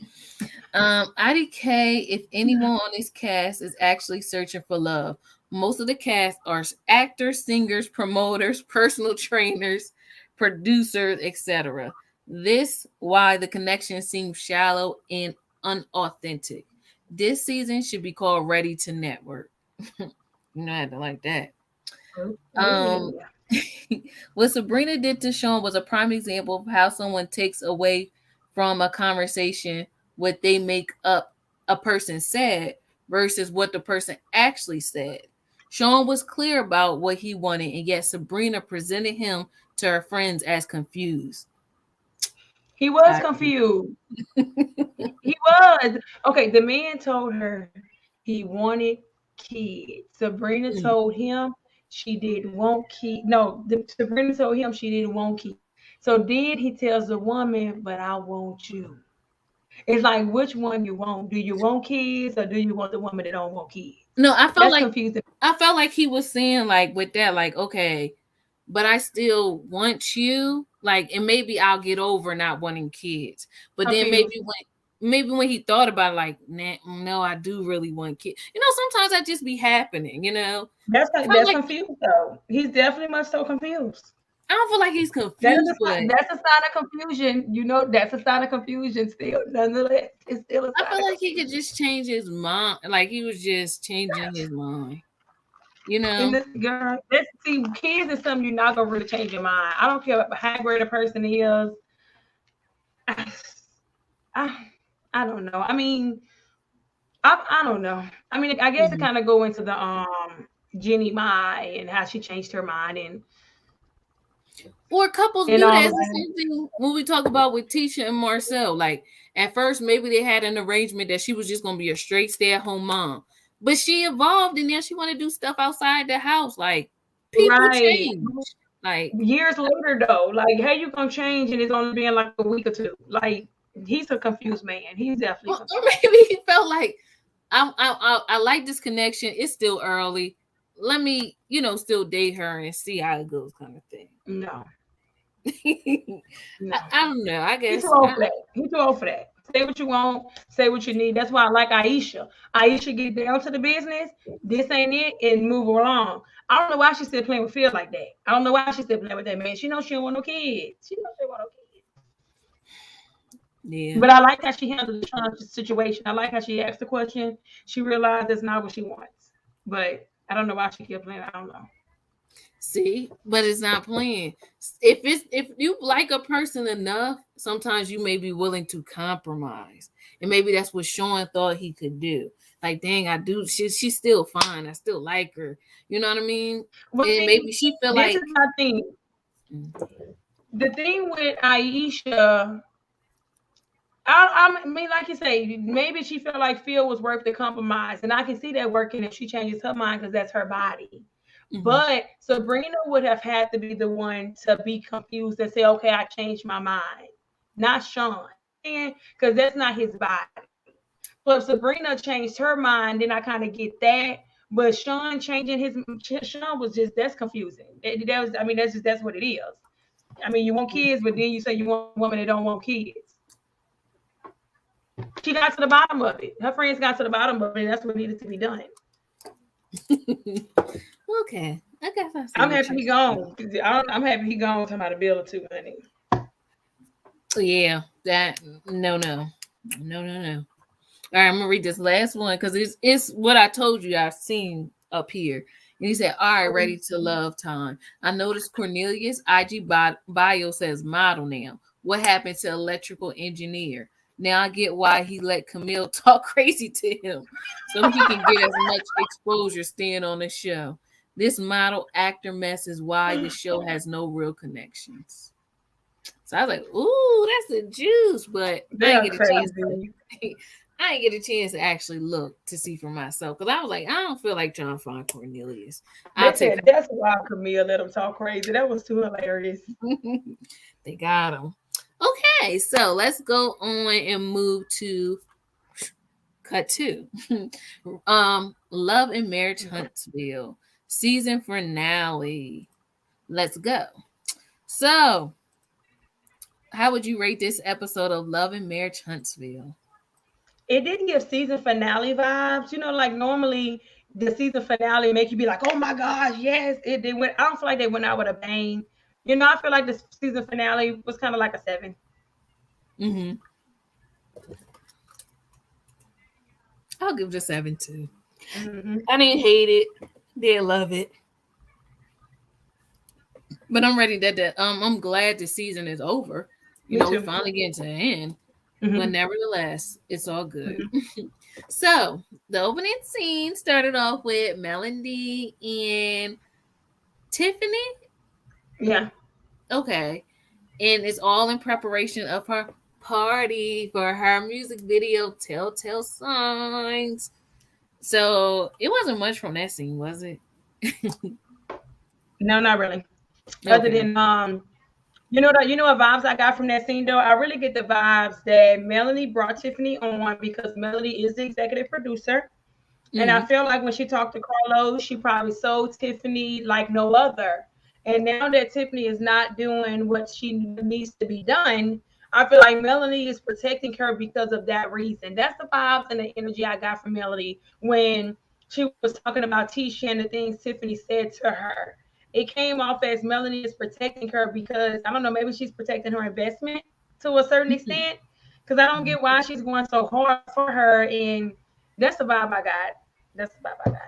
IDK, if anyone on this cast is actually searching for love, most of the cast are actors, singers, promoters, personal trainers, producers, etc. This why the connection seems shallow and unauthentic. This season should be called Ready to Network. You know, I had to like that. What Sabrina did to Sean was a prime example of how someone takes away from a conversation what they make up a person said versus what the person actually said. Sean was clear about what he wanted, and yet Sabrina presented him to her friends as confused. He was confused. He was. Okay, the man told her he wanted kids. Sabrina told him she didn't want kids. No, Sabrina told him she didn't want kids. So then he tells the woman, but I want you. It's like, which one you want? Do you want kids or do you want the woman that don't want kids? No, That's confusing. I felt like he was saying like with that, like, okay, but I still want you. Like, and maybe I'll get over not wanting kids. But then maybe when he thought about it, like, nah, no, I do really want kids. You know, sometimes that just be happening, you know. That's confused though. He's definitely much so confused. I don't feel like he's confused. That's a sign of confusion. You know, that's a sign of confusion still. Nonetheless, it's still a sign. I feel like he could just change his mind. Like he was just changing his mind. You know, and this girl, see, kids is something you're not gonna really change your mind. I don't care how great a person is. I don't know. I mean, I don't know. I mean, I guess it kind of go into the Jenny Mai and how she changed her mind and. Or couples do that. It's the same thing when we talk about with Tisha and Marcel. Like at first, maybe they had an arrangement that she was just gonna be a straight stay-at-home mom, but she evolved and now she want to do stuff outside the house. Like people change. Like years later, though, like how you gonna change and it's only been like a week or two? Like he's a confused man. He's definitely confused. Or maybe he felt like I like this connection. It's still early. Let me, still date her and see how it goes, kind of thing. No. I don't know. I guess he's too old for that. He's too old for that. Say what you want, say what you need. That's why I like Aisha. Aisha get down to the business. This ain't it, and move along. I don't know why she's still playing with Phil like that. I don't know why she's still playing with that man. She knows she don't want no kids. She knows she don't want no kids. Yeah. But I like how she handled the situation. I like how she asked the question. She realized that's not what she wants. But I don't know why she kept playing. I don't know. See, but it's not playing. If you like a person enough, sometimes you may be willing to compromise, and maybe that's what Sean thought he could do. Like, dang, I do. She's still fine. I still like her. You know what I mean? Well, and maybe she feel like. This is my thing. The thing with Aisha. I mean, like you say, maybe she felt like Phil was worth the compromise, and I can see that working if she changes her mind because that's her body. Mm-hmm. But Sabrina would have had to be the one to be confused and say, "Okay, I changed my mind," not Sean, because that's not his body. But if Sabrina changed her mind, then I kind of get that. But Sean changing Sean was just that's confusing. That's what it is. I mean, you want kids, but then you say you want a woman that don't want kids. She got to the bottom of it. Her friends got to the bottom of it. And that's what needed to be done. Okay, I guess I see I'm what happy you. he gone. I'm happy he gone. Talking about a bill or two, honey. Yeah, that no. All right, I'm gonna read this last one because it's what I told you I've seen up here. And he said, "All right, ready to love time. I noticed Cornelius' IG bio says model now. What happened to electrical engineer? Now I get why he let Camille talk crazy to him, so he can get as much exposure staying on the show. This model actor mess is why the show has no real connections." So I was like, "Ooh, that's the juice," but I They're didn't get a chance crazy. to. I didn't get a chance to actually look to see for myself because I was like, I don't feel like trying to find Cornelius. They I'll take. said that's why Camille let him talk crazy. That was too hilarious. They got him. Okay, so let's go on and move to cut two. Love and Marriage Huntsville season finale. Let's go. So, how would you rate this episode of Love and Marriage Huntsville? It didn't give season finale vibes. Like normally the season finale make you be like, oh my gosh, yes. They went. I don't feel like they went out with a bang. I feel like the season finale was kind of like a 7. Mm-hmm. I'll give it a 7 too. Mm-hmm. I didn't hate it. Didn't love it. But I'm ready that I'm glad the season is over. Me We too. finally get to the end. But Mm-hmm. nevertheless, it's all good. Mm-hmm. So the opening scene started off with Melody and Tiffany. Yeah. Okay. And it's all in preparation of her party for her music video, Telltale Signs. So it wasn't much from that scene, was it? No, not really. Other Okay. than what vibes I got from that scene though. I really get the vibes that Melanie brought Tiffany on because Melanie is the executive producer. And I Mm-hmm. feel like when she talked to Carlos, she probably sold Tiffany like no other. And now that Tiffany is not doing what she needs to be done, I feel like Melanie is protecting her because of that reason. That's the vibes and the energy I got from Melanie when she was talking about Tisha and the things Tiffany said to her. It came off as Melanie is protecting her because I don't know, maybe she's protecting her investment to a certain extent. Because I don't get why she's going so hard for her. And that's the vibe I got. That's the vibe I got.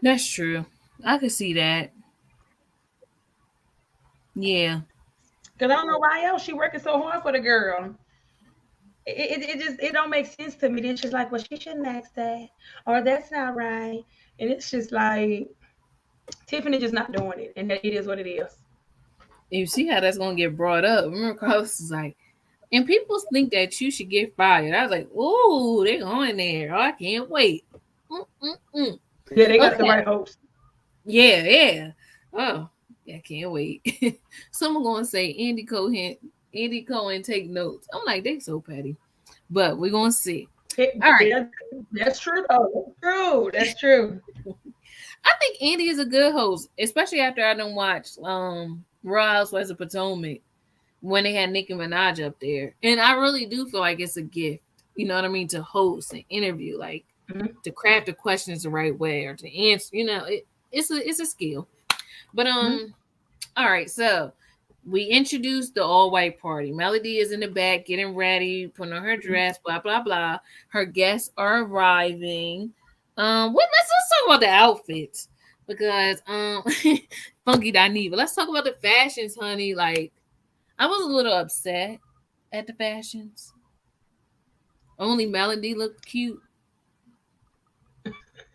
That's true. I could see that. Yeah. Because I don't know why else she working so hard for the girl. It just it don't make sense to me. Then she's like, well, she shouldn't ask that, or that's not right. And it's just like Tiffany just not doing it, and it is what it is. You see how that's gonna get brought up. Remember Carlos is like, and people think that you should get fired. I was like, ooh, they're going there. Oh, I can't wait. Mm-mm-mm. Yeah, they got the Okay. right hopes. Yeah. Oh, yeah, can't wait. Someone gonna say Andy Cohen take notes. I'm like, they so petty. But we're gonna see. All right. Yeah, that's true though. That's true. That's true. I think Andy is a good host, especially after I don't watch Raw Housewives of Potomac when they had Nicki Minaj up there. And I really do feel like it's a gift, you know what I mean, to host an interview, like Mm-hmm. to craft the questions the right way or to answer, it's a skill. But all right, so we introduced the all white party. Melody is in the back getting ready, putting on her dress, blah blah blah. Her guests are arriving. Let's talk about the outfits because Funky Dineva. Let's talk about the fashions, honey. Like I was a little upset at the fashions. Only Melody looked cute,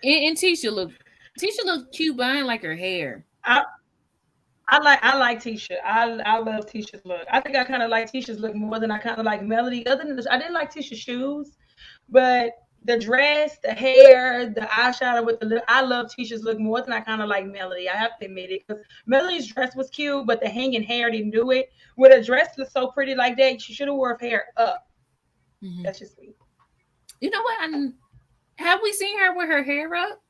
and Tisha looked cute behind like her hair. I, I like Tisha. I love Tisha's look. I think I kind of like Tisha's look more than I kind of like Melody. Other than this, I didn't like Tisha's shoes, but the dress, the hair, the eyeshadow with the lip, I love Tisha's look more than I kind of like Melody. I have to admit it because Melody's dress was cute, but the hanging hair didn't do it. With a dress that's so pretty like that, she should have wore her hair up. Mm-hmm. That's just me. You know what? Have we seen her with her hair up?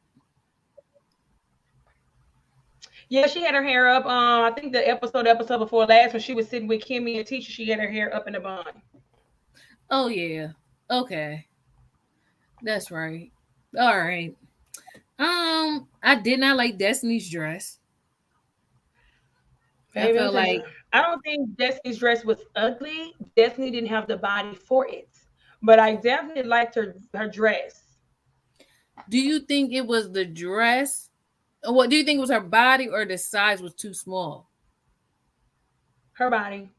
Yeah, she had her hair up. I think the episode before last when she was sitting with Kimmy and Tisha, she had her hair up in a bun. Oh yeah. Okay. That's right. All right. I did not like Destiny's dress. I Baby, I'm felt telling you, like, I don't think Destiny's dress was ugly. Destiny didn't have the body for it, but I definitely liked her dress. do you think it was the dress? Or what do you think it was her body or the size was too small? Her body.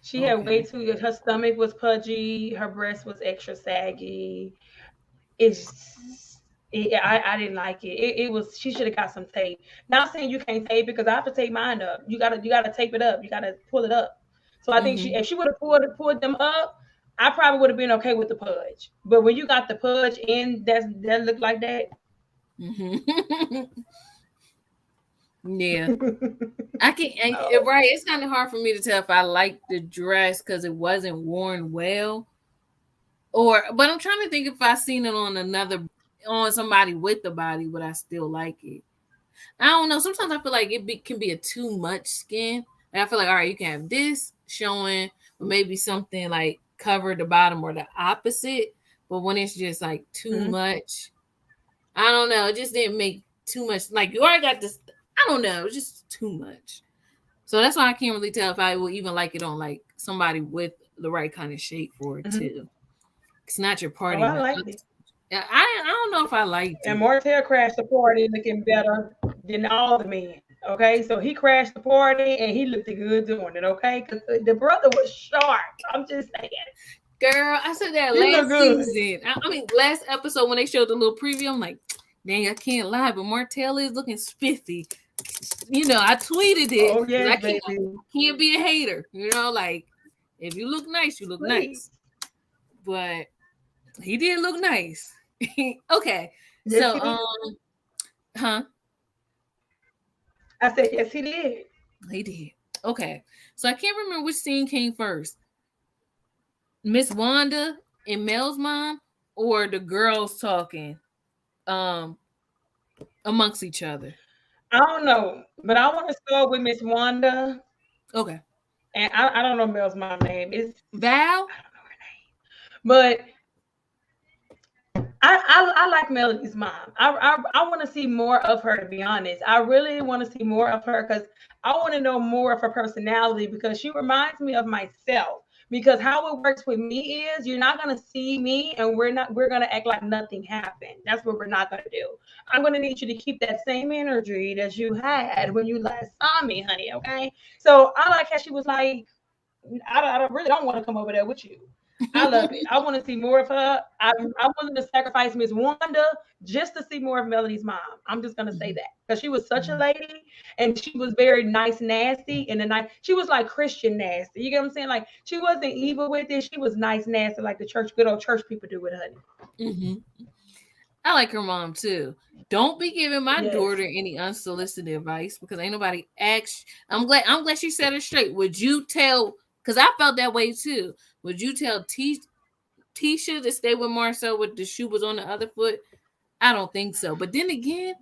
She had way Okay. too. Her stomach was pudgy. Her breast was extra saggy. It's. I didn't like it. It was. She should have got some tape. Not saying you can't tape because I have to tape mine up. You gotta tape it up. You gotta pull it up. So I think Mm-hmm. if she would have pulled them up, I probably would have been okay with the pudge. But when you got the pudge in that looked like that. Mm-hmm. Yeah. I can No. right. It's kind of hard for me to tell if I like the dress because it wasn't worn well, or but I'm trying to think if I seen it on on somebody with the body, would I still like it? I don't know. Sometimes I feel like can be a too much skin. And I feel like all right, you can have this showing, but maybe something like cover the bottom or the opposite. But when it's just like too Mhm. much, I don't know. It just didn't make too much. Like you already got this. I don't know. It's just too much. So that's why I can't really tell if I will even like it on like somebody with the right kind of shape for it Mhm. too. It's not your Oh, party. I liked it. I don't know if I liked And it. Martell crashed the party looking better than all the men. Okay, so he crashed the party and he looked good doing it. Okay, because the brother was sharp. I'm just saying, Girl, I said that he looked last good. season. I mean, last episode when they showed the little preview, I'm like, dang, I can't lie, but Martell is looking spiffy. You know, I tweeted it Oh because yes, I baby. can't be a hater. You know, like if you look nice, you look Please. nice. But he did look nice. Okay, Yes, so he did. huh? I said yes, he did. He did. Okay, so I can't remember which scene came first, Miss Wanda and Mel's mom, or the girls talking um amongst each other. I don't know, but I want to start with Miss Wanda, Okay, and I don't know Mel's mom name. It's Val. I don't know her name, but I like Melody's mom. I want to see more of her. To be honest, I really want to see more of her because I want to know more of her personality because she reminds me of myself. Because how it works with me is you're not gonna see me and we're gonna act like nothing happened. That's what we're not gonna do. I'm gonna need you to keep that same energy that you had when you last saw me, honey. Okay. So I like how she was like, I really don't want to come over there with you. I love it. I want to see more of her. I'm willing to sacrifice Miss Wanda just to see more of Melody's mom. I'm just gonna say that because she was such a lady and she was very nice, nasty, and the night she was like Christian nasty. You get what I'm saying? Like she wasn't evil with it. She was nice, nasty, like the church, good old church people do with honey. Mm-hmm. I like her mom too. Don't be giving my Yes. daughter any unsolicited advice because ain't nobody asked. I'm glad she said it straight. Would you tell? Because I felt that way too. Would you tell Tisha to stay with Marcel with the shoe was on the other foot? I don't think so. But then again,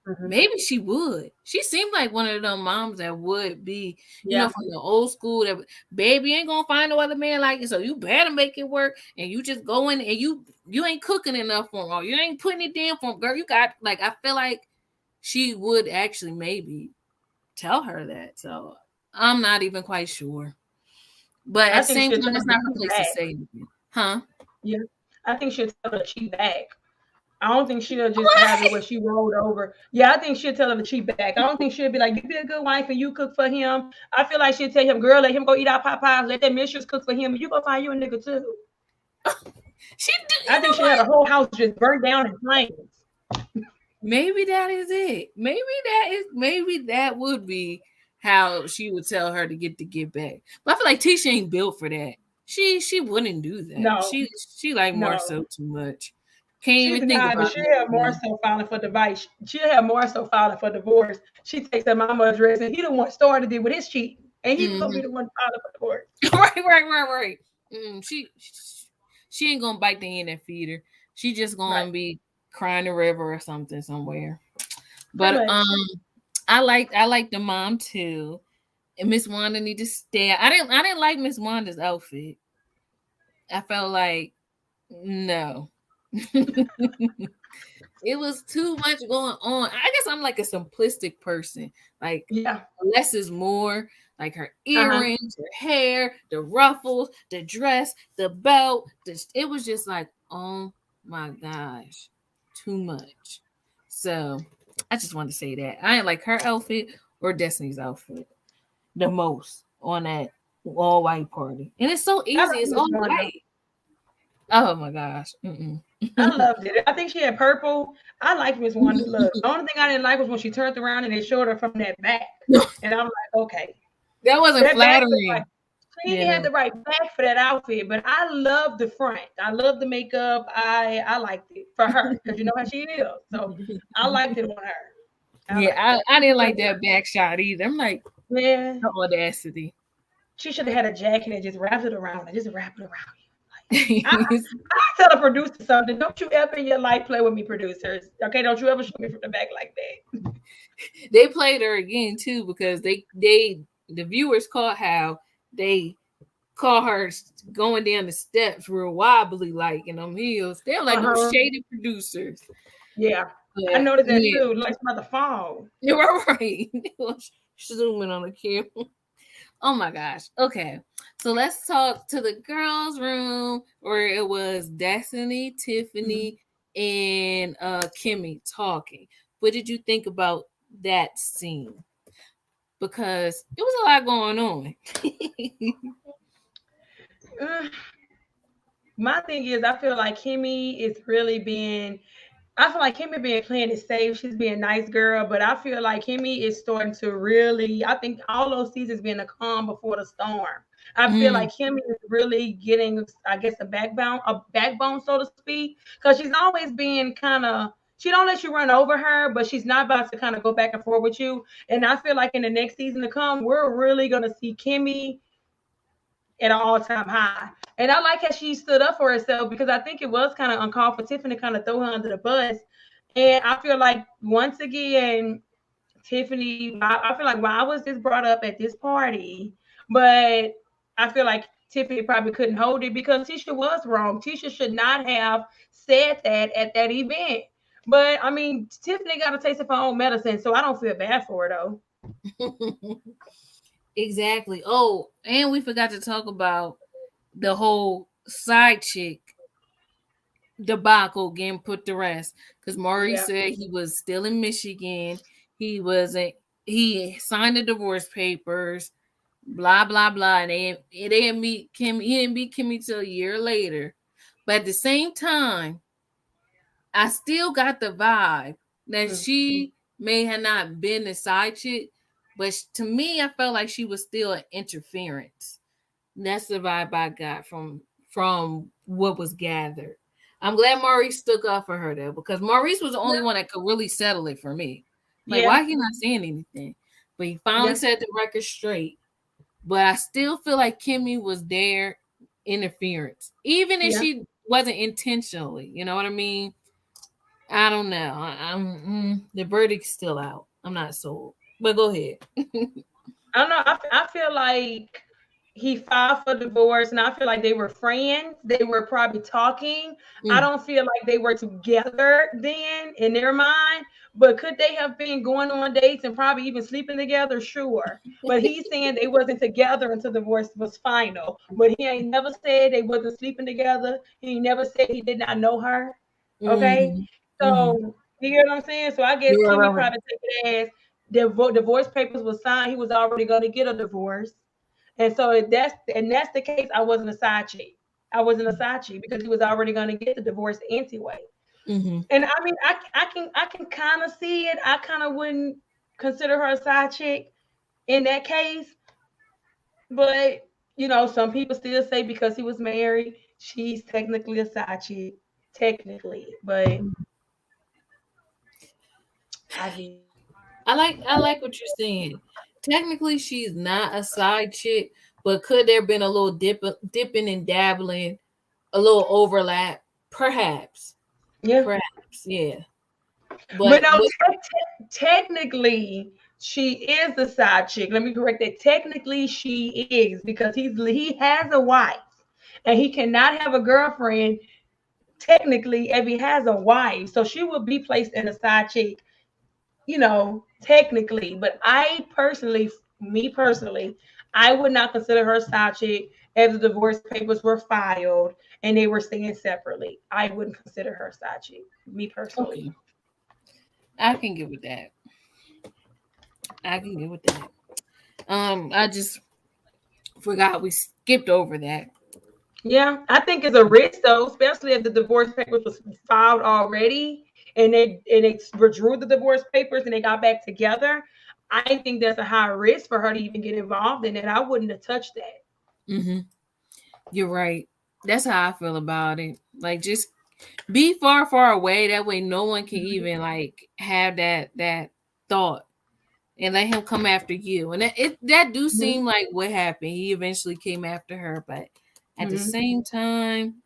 Mhm. maybe she would. She seemed like one of them moms that would be, Yeah. from the old school that baby ain't gonna find no other man like you, so you better make it work. And you just go in and you ain't cooking enough for him, or you ain't putting it down for him, girl. You got like I feel like she would actually maybe tell her that. So I'm not even quite sure. But at I the think same she'll tell time, her it's to not her cheat place to back. say anything. Huh? Yeah. I think she'll tell her to cheat back. I don't think she'll just have it What? where she rolled over. Yeah, I think she'll tell him to cheat back. I don't think she'll be like, you be a good wife and you cook for him. I feel like she'll tell him, girl, let him go eat our Popeyes. Let that mistress cook for him. And you go find you a nigga too. She do, I you think know she'll have the what? whole house just burnt down in flames. Maybe that is it. Maybe that would be how she would tell her to get back. But I feel like Tisha ain't built for that. She wouldn't do that. No, She like no. Marcel too much. Can't She's even think not, but about she'll have more it. so filing for divorce. She'll have more so filing for divorce. She takes her mama address and he the one started it with his cheating. And he supposed to be Mm-hmm. the one filing for divorce. Right. She ain't gonna bite the end and feed her. She just Right. gonna be crying the river or something somewhere. Pretty But much. I like the mom too. And Miss Wanda need to stay. I didn't like Miss Wanda's outfit. I felt like no. It was too much going on. I guess I'm like a simplistic person. Like Yeah. less is more. Like her Uh-huh. earrings, her hair, the ruffles, the dress, the belt. It was just like, oh my gosh, too much. So I just want to say that I ain't like her outfit or Destiny's outfit the most on that all white party, and it's so I easy. like It's Miss all Wonder. white. Oh my gosh. Mm-mm. I loved it. I think she had purple. I liked Miss Wonder look. The only thing I didn't like was when she turned around and they showed her from that back. And I'm like, okay. That wasn't That back was like, flattering. she had the right back for that outfit, but I love the front. I love the makeup. I liked it for her because you know how she is. So I liked it on her. I liked Yeah, that. I didn't like that back shot either. I'm like, Yeah. the audacity. She should have had a jacket and just wrapped it around and just wrap it around you. Like, They I tell a producer something. Don't you ever in your life play with me, producers. Okay, don't you ever show me from the back like played her again too because the viewers caught how they caught her going down the steps real wobbly like in them heels. They're that. like them Uh-huh. shady producers. Yeah. I But noticed that yeah, too. Like about to fall. you were right. Zooming on the camera. Oh my gosh. Okay. So let's talk to the girls' room where it was Destiny, Mm-hmm. Tiffany, and Kimmy talking. What did you think about that scene? Because it was a lot going on. My thing is, I feel like Kimmy is really being. I feel like Kimmy being playing it safe. She's being a nice girl, but I feel like Kimmy is starting to really. I think all those seasons being a calm before the storm. I feel Mm, like Kimmy is really getting, I guess, a backbone, so to speak, because she's always being kind of. She don't let you run over her, but she's not about to kind of go back and forth with you. And I feel like in the next season to come, we're really gonna see Kimmy at an all-time high. And I like how she stood up for herself because I think it was kind of uncalled for Tiffany to kind of throw her under the bus. And I feel like once again, Tiffany, I feel like why was this brought up at this party? But I feel like Tiffany probably couldn't hold it because Tisha was wrong. Tisha should not have said that at that event. But I mean, Tiffany got a taste of her own medicine, so I don't feel bad for her though. exactly. Oh, and we forgot to talk about the whole side chick debacle getting put to rest because Maurice Yeah. said he was still in Michigan. He wasn't. He signed the divorce papers. Blah blah blah. And they didn't meet Kim. He didn't meet Kimmy till a year later. But at the same time, I still got the vibe that Mhm. she may have not been the side chick, but to me, I felt like she was still an interference. That's the vibe I got from what was gathered. I'm glad Maurice stuck up for her though, because Maurice was the only one that could really settle it for me. Like, Yeah. why he not saying anything? But he finally Yeah. set the record straight. But I still feel like Kimmy was there interference, even if Yeah. she wasn't intentionally. You know what I mean? I don't know. The verdict's still out. I'm not sold. But go ahead. I don't know. I feel like he filed for divorce, and I feel like they were friends. They were probably talking. I Mm. don't feel like they were together then in their mind. But could they have been going on dates and probably even sleeping together? Sure. But he's saying they wasn't together until divorce was final. But he ain't never said they wasn't sleeping together. He never said he did not know her. Okay. Mm-hmm. Mm-hmm. So you get what I'm saying? So I guess You're Kimmy right. probably took it as divorce papers was signed. He was already going to get a divorce, and so if that's the case, I wasn't a side chick. I wasn't a side chick because he was already going to get the divorce anyway. Mm-hmm. And I mean, I can kind of see it. I kind of wouldn't consider her a side chick in that case, but some people still say because he was married, she's technically a side chick, technically. But I just I like what you're saying. Technically, she's not a side chick, but could there been a little dipping and dabbling, a little overlap? Perhaps. yeah. Perhaps, yeah. But But no, what technically, she is the side chick. Let me correct that. Technically, she is because he has a wife, and he cannot have a girlfriend technically Evie has a wife, so she would be placed in a side chick, technically. But me personally, I would not consider her a side chick if the divorce papers were filed and they were staying separately. I wouldn't consider her a side chick, me personally. Okay, I can get with that. I can get with that. I just forgot we skipped over that. Yeah, I think it's a risk though, especially if the divorce papers was filed already and they withdrew the divorce papers and they got back together. I think there's a high risk for her to even get involved in it. I wouldn't have touched that. Mm-hmm. You're right. That's how I feel about it. Like, just be far, far away. That way, no one can even like have that thought, and let him come after you. And that do Mm-hmm. seem like what happened. He eventually came after her, but at the Mm-hmm. same time,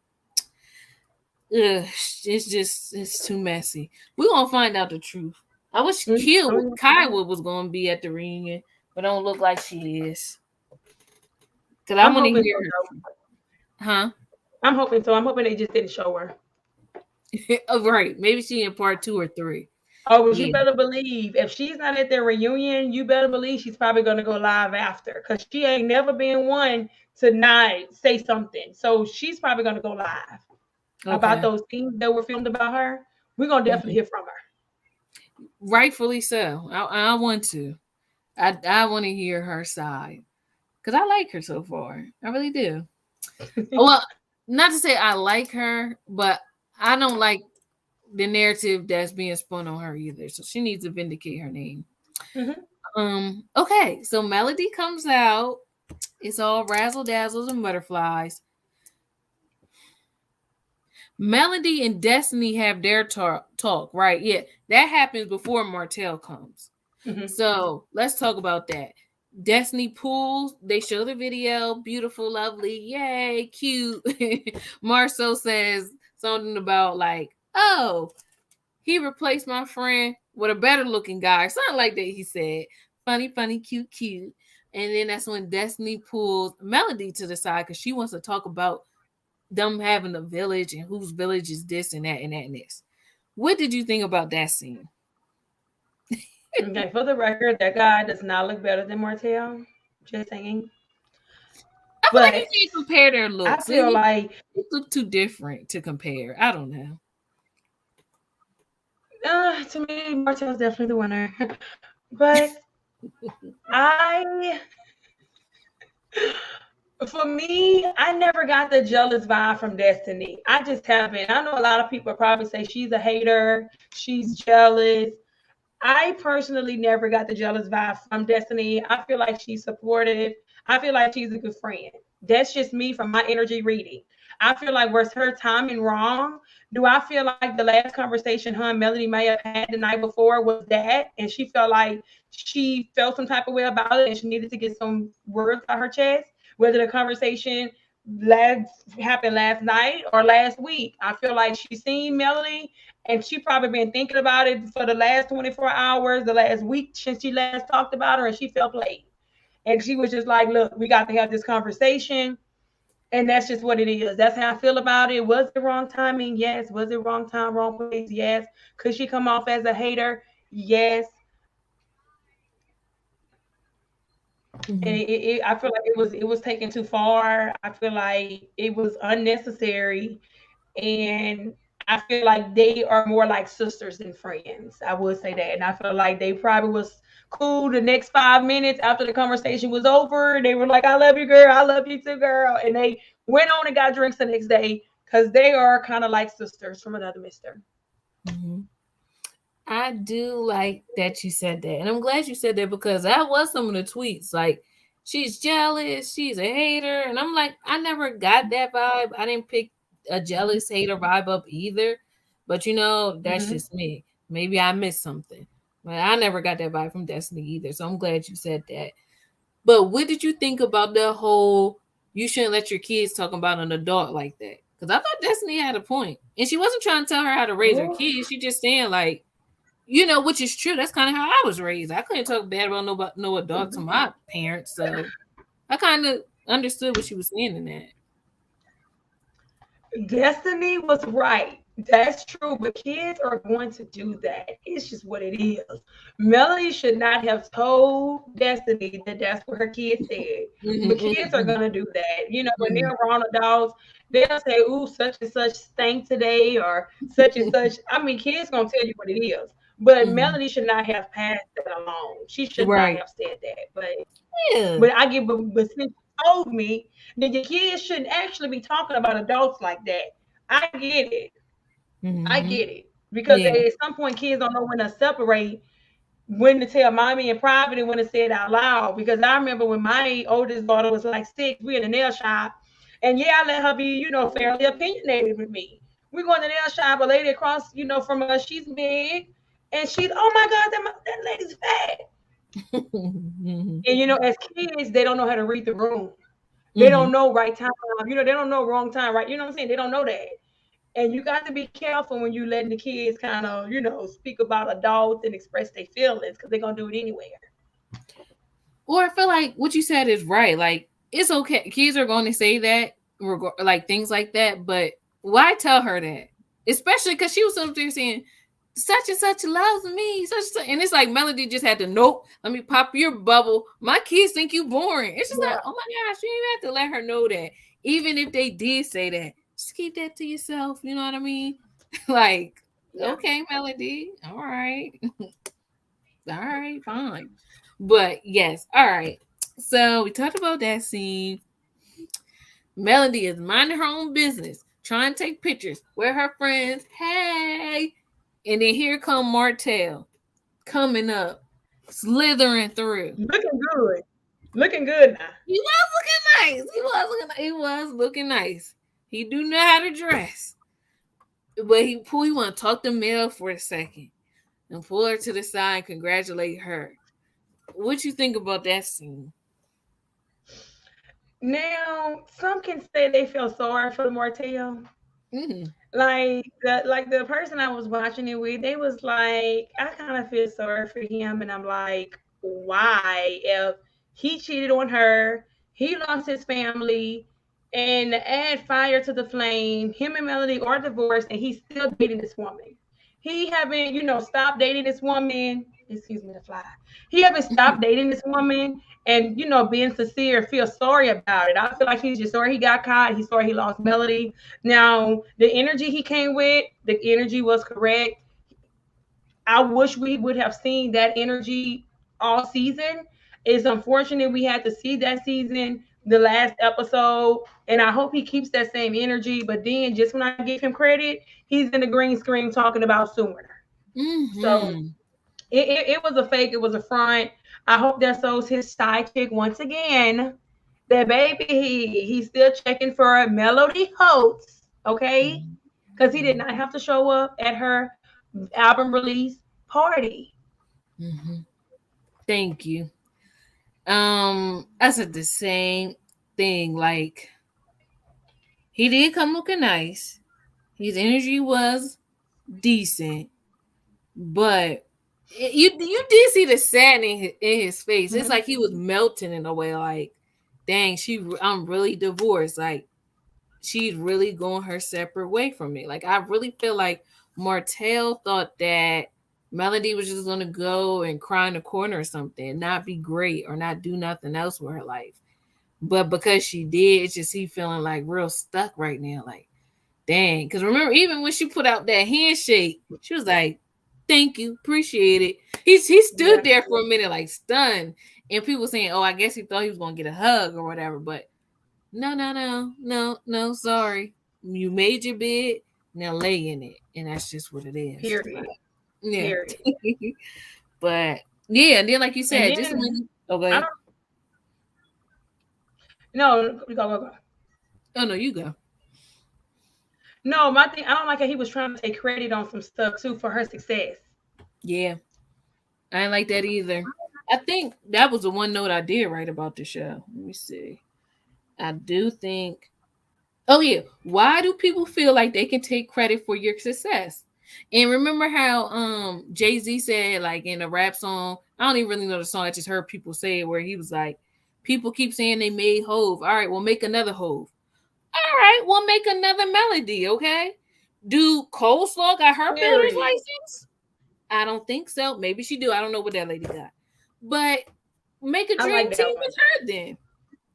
ugh, it's too messy. We're gonna find out the truth. I wish Oh, Kyle was gonna be at the reunion, but don't look like she is. Cause I I'm want to hoping hear so. her. Though. Huh? I'm hoping so. I'm hoping they just didn't show her. Oh, right. Maybe she in part 2 or 3. Oh, but you Yeah. better believe if she's not at their reunion, you better believe she's probably gonna go live after, because she ain't never been one to not say something. So she's probably gonna go live about Okay. those things that were filmed about her. We're gonna definitely Mhm. hear from her. Rightfully so. I want to. I want to hear her side because I like her so far. I really do. Well, not to say I like her, but I don't like the narrative that's being spun on her either. So she needs to vindicate her name. Mm-hmm. Okay. So Melody comes out. It's all razzle dazzles and butterflies. Melody and Destiny have their talk, right? Yeah, that happens before Martell comes. Mm-hmm. So let's talk about that. Destiny pulls, they show the video, beautiful, lovely, yay, cute. Marceau says something about like, oh, he replaced my friend with a better looking guy. Something like that, he said. Funny, funny, cute, cute. And then that's when Destiny pulls Melody to the side because she wants to talk about them having a village and whose village is this and that and that and this. What did you think about that scene? Okay, for the record, that guy does not look better than Martell. Just saying. I feel like you But can't compare their I looks. feel like They look too different to compare. I don't know. to me, Martell's definitely the winner. But I for me, I never got the jealous vibe from Destiny. I just haven't. I know a lot of people probably say she's a hater, she's jealous. I personally never got the jealous vibe from Destiny. I feel like she's supportive. I feel like she's a good friend. That's just me from my energy reading. I feel like was her timing wrong? Do I feel like the last conversation her and Melody may have had the night before was that, and she felt like she felt some type of way about it, and she needed to get some words out her chest? Whether the conversation happened last night or last week, I feel like she's seen Melody and she probably been thinking about it for the last 24 hours, the last week since she last talked about her, and she felt played. And she was just like, look, we got to have this conversation. And that's just what it is. That's how I feel about it. Was it wrong timing? Yes. Was it wrong time, wrong place? Yes. Could she come off as a hater? Yes. And Mm-hmm. I feel like it was taken too far. I feel like it was unnecessary, and I feel like they are more like sisters than friends. I would say that, and I feel like they probably was cool the next 5 minutes after the conversation was over. They were like, "I love you, girl. I love you too, girl," and they went on and got drinks the next day because they are kind of like sisters from another mister. Mm-hmm. I do like that you said that. And I'm glad you said that because that was some of the tweets. Like, she's jealous, she's a hater. And I'm like, I never got that vibe. I didn't pick a jealous hater vibe up either. But that's Mm-hmm. just me. Maybe I missed something. But I never got that vibe from Destiny either. So I'm glad you said that. But what did you think about the whole you shouldn't let your kids talk about an adult like that? Because I thought Destiny had a point. And she wasn't trying to tell her how to raise her Oh, kids. She just saying like, which is true. That's kind of how I was raised. I couldn't talk bad about no adult to my parents, so I kind of understood what she was saying in that. Destiny was right. That's true, but kids are going to do that. It's just what it is. Melanie should not have told Destiny that that's what her kids said. But kids are going to do that. You know, when they're around adults, they'll say, ooh, such and such stank today, or such and such. I mean, kids going to tell you what it is. But Melanie should not have passed that along. She should not Right. have said that. Yeah. But I get, but since you told me that your kids shouldn't actually be talking about adults like that, I get it. I Mm-hmm. get it. Because Yeah. at some point, kids don't know when to separate, when to tell mommy in private and when to say it out loud. Because I remember when my oldest daughter was like 6, we in the nail shop, and yeah, I let her be, fairly opinionated with me. We go in the nail shop, a lady across, from us, she's big, and she's, oh my God, that lady's fat. Mm-hmm. And as kids, they don't know how to read the room. They Mm-hmm. don't know right time. They don't know wrong time, right? You know what I'm saying? They don't know that. And you got to be careful when you letting the kids kind of, speak about adults and express their feelings, because they're gonna do it anywhere. Or I feel like what you said is right. Like it's okay. Kids are going to say that, like things like that. But why tell her that? Especially because she was up there saying such and such loves me, such and such. And it's like Melody just had to nope. Let me pop your bubble. My kids think you boring. It's just like, Yeah, oh my gosh, you even have to let her know that. Even if they did say that, just keep that to yourself. You know what I mean? Like, yeah. okay, Melody, all right. All right, fine. But yes, all right. So we talked about that scene. Melody is minding her own business, trying to take pictures with her friends. Hey. And then here come Martell coming up, slithering through. Looking good. Looking good now. He was looking nice. He was looking nice. He do know how to dress. But he want to talk to Mel for a second and pull her to the side and congratulate her. What you think about that scene? Now, some can say they feel sorry for the Martell. Mm-hmm. Like the person I was watching it with, they was like, I kind of feel sorry for him, and I'm like, why? If he cheated on her, he lost his family, and to add fire to the flame, him and Melody are divorced, and he's still dating this woman. He haven't, stopped dating this woman. Excuse me, the fly. He haven't stopped dating this woman, and being sincere, feel sorry about it. I feel like he's just sorry he got caught. He's sorry he lost Melody. Now, the energy he came with, the energy was correct. I wish we would have seen that energy all season. It's unfortunate we had to see that season, the last episode, and I hope he keeps that same energy. But then, just when I give him credit, he's in the green screen talking about sooner. So Mm-hmm. it was a fake, it was a front. I hope that shows his side chick once again. That baby, he's still checking for Melody Holtz, okay? Because he did not have to show up at her album release party. Mm-hmm. Thank you. I said the same thing. Like he did come looking nice. His energy was decent, but you did see the sadness in his face. It's Mhm. like he was melting in a way. Like, dang, I'm really divorced. Like she's really going her separate way from me. Like I really feel like Martell thought that Melody was just gonna go and cry in the corner or something, not be great or not do nothing else with her life. But because she did, it's just he feeling like real stuck right now. Like, dang. Because remember, even when she put out that handshake, she was like, thank you, appreciate it. He stood Yeah, there for a minute, like stunned. And people saying, oh, I guess he thought he was gonna get a hug or whatever. But no, sorry. You made your bed, now lay in it. And that's just what it is. period. Yeah. Period. But yeah, and then like you And said, just then when you oh go I ahead. don't no, go. Oh no, you go. No, my thing, I don't like how he was trying to take credit on some stuff too for her success. Yeah. I ain't like that either. I think that was the one note I did write about the show. Let me see. I do think. Oh yeah, why do people feel like they can take credit for your success? And remember how Jay-Z said, like in a rap song, I don't even really know the song, I just heard people say it, where he was like, people keep saying they made Hove. All right, well make another Hove. All right, we'll make another Melody, okay? Do Coleslaw got her builder's Period. license? I don't think so. Maybe she do. I don't know what that lady got. But make a I dream like that team one. with her then.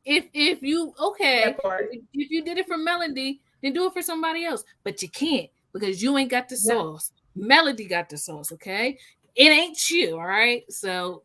If you okay, That part. if you did it for Melody, then do it for somebody else. But you can't because you ain't got the Yeah. sauce. Melody got the sauce, okay? It ain't you, all right? So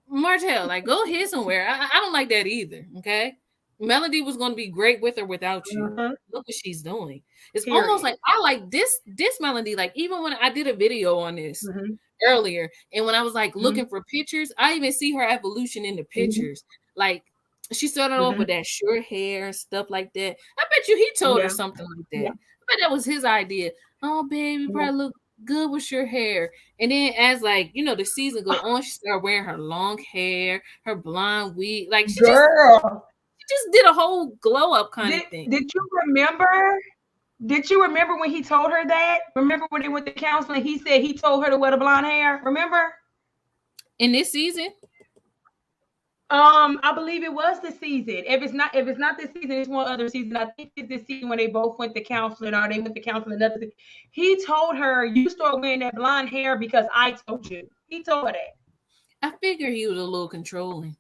Martell, like go here somewhere. I don't like that either. Okay. Melody was going to be great with or without you. Uh-huh. Look what she's doing. It's almost Period. like I like this Melody. Like even when I did a video on this Mm-hmm. earlier, and when I was like Mm-hmm. looking for pictures, I even see her evolution in the Mm-hmm. pictures. Like she started off with Mm-hmm. that short hair and stuff like that. I bet you he told her Yeah. something like Yeah. that. I bet that was his idea. Oh, baby, you Yeah. probably look good with your hair. And then as like, the season go on, she started wearing her long hair, her blonde wig. Like Girl, she just did a whole glow up kind of did thing. did you remember? Did you remember when he told her that? Remember when they went to counseling? He said he told her to wear the blonde hair. Remember? In this season, I believe it was the season. If it's not this season, it's one other season. I think it's this season when they both went to counseling or they went to counseling another season. He told her, you start wearing that blonde hair because I told you. He told her that. I figured he was a little controlling.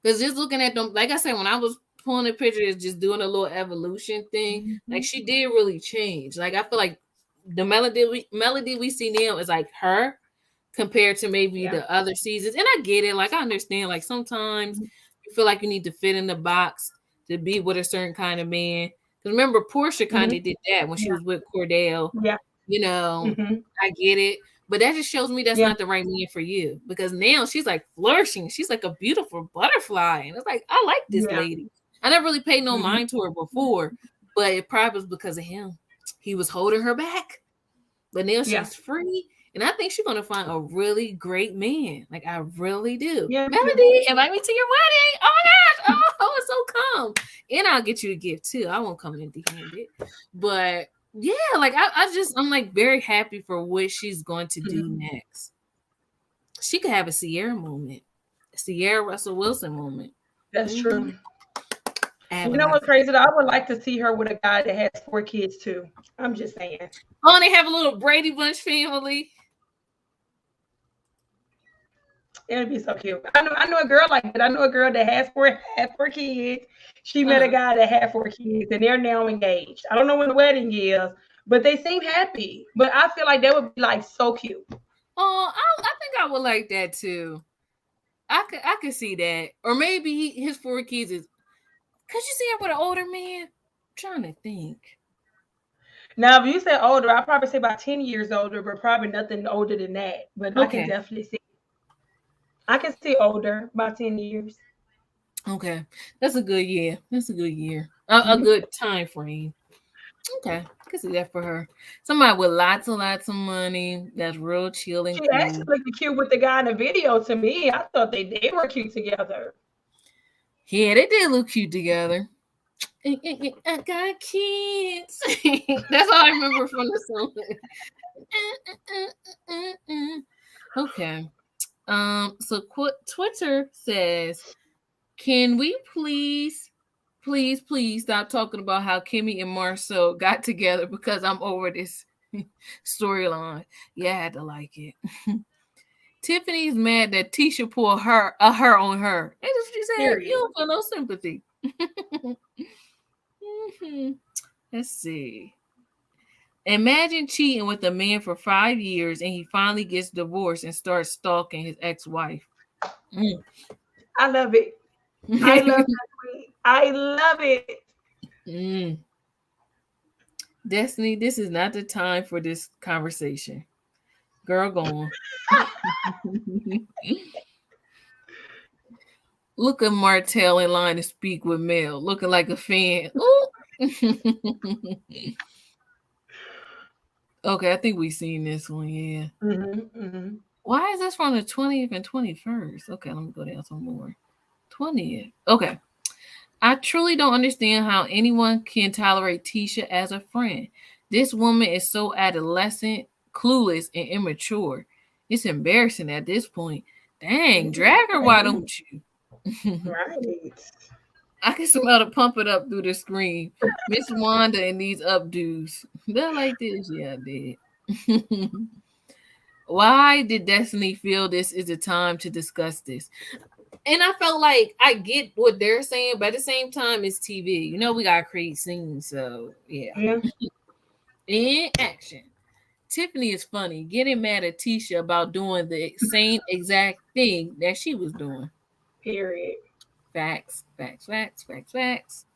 Because just looking at them, like I said, when I was pulling the pictures, just doing a little evolution thing, like she did really change. Like I feel like the melody we see now is like her compared to maybe the other seasons. And I get it. Like I understand. Like sometimes you feel like you need to fit in the box to be with a certain kind of man. Because remember, Portia kind of did that when she was with Cordell. Yeah. I get it. But that just shows me that's Yeah. not the right man for you. Because now she's like flourishing. She's like a beautiful butterfly. And it's like, I like this lady. I never really paid no mind to her before, but it probably was because of him. He was holding her back. But now she's free. And I think she's going to find a really great man. Like, I really do. Yeah. Melody, invite me to your wedding. Oh my gosh. Oh, it's so come. And I'll get you a gift too. I won't come empty handed. But yeah, like I'm like very happy for what she's going to do next. She could have a Sierra moment, a Sierra Russell Wilson moment. That's true. You know what's crazy? I would like to see her with a guy that has 4 kids too. I'm just saying. Oh, and they have a little Brady Bunch family. It'd be so cute. I know a girl like that. I know a girl that has four kids. She met a guy that had 4 kids, and they're now engaged. I don't know when the wedding is, but they seem happy. But I feel like that would be like so cute. Oh, I think I would like that too. I could see that, or maybe his 4 kids is. Could you see him with an older man? I'm trying to think. Now, if you say older, I'd probably say about 10 years older, but probably nothing older than that. But I can definitely see. I can see older, about 10 years. Okay. That's a good year. That's a good year. A good time frame. Okay. I can see that for her. Somebody with lots and lots of money that's real chill and She cool. actually looked cute with the guy in the video to me. I thought they were cute together. Yeah, they did look cute together. I got kids. That's all I remember from the song. Okay. So Twitter says, can we please stop talking about how Kimmy and Marcel got together because I'm over this storyline. Yeah, I had to like it. Tiffany's mad that Tisha pulled her on her. And she said, you don't feel no sympathy. Let's see. Imagine cheating with a man for 5 years and he finally gets divorced and starts stalking his ex-wife. I love it. I love it. I love it. Destiny, this is not the time for this conversation. Girl, go on. Look at Martell in line to speak with Mel, looking like a fan. Okay, I think we've seen this one, yeah. Why is this from the 20th and 21st? Okay, let me go down some more. 20th. Okay. I truly don't understand how anyone can tolerate Tisha as a friend. This woman is so adolescent, clueless, and immature. It's embarrassing at this point. Dang, drag her, why don't you? Right. I can smell the pump it up through the screen. Miss Wanda and these updos. They're like this. Yeah, I did. Why did Destiny feel this is the time to discuss this? And I felt like I get what they're saying, but at the same time, it's TV. You know, we gotta create scenes, so yeah. In action. Tiffany is funny, getting mad at Tisha about doing the same exact thing that she was doing. Period. Facts, facts, facts, facts, facts.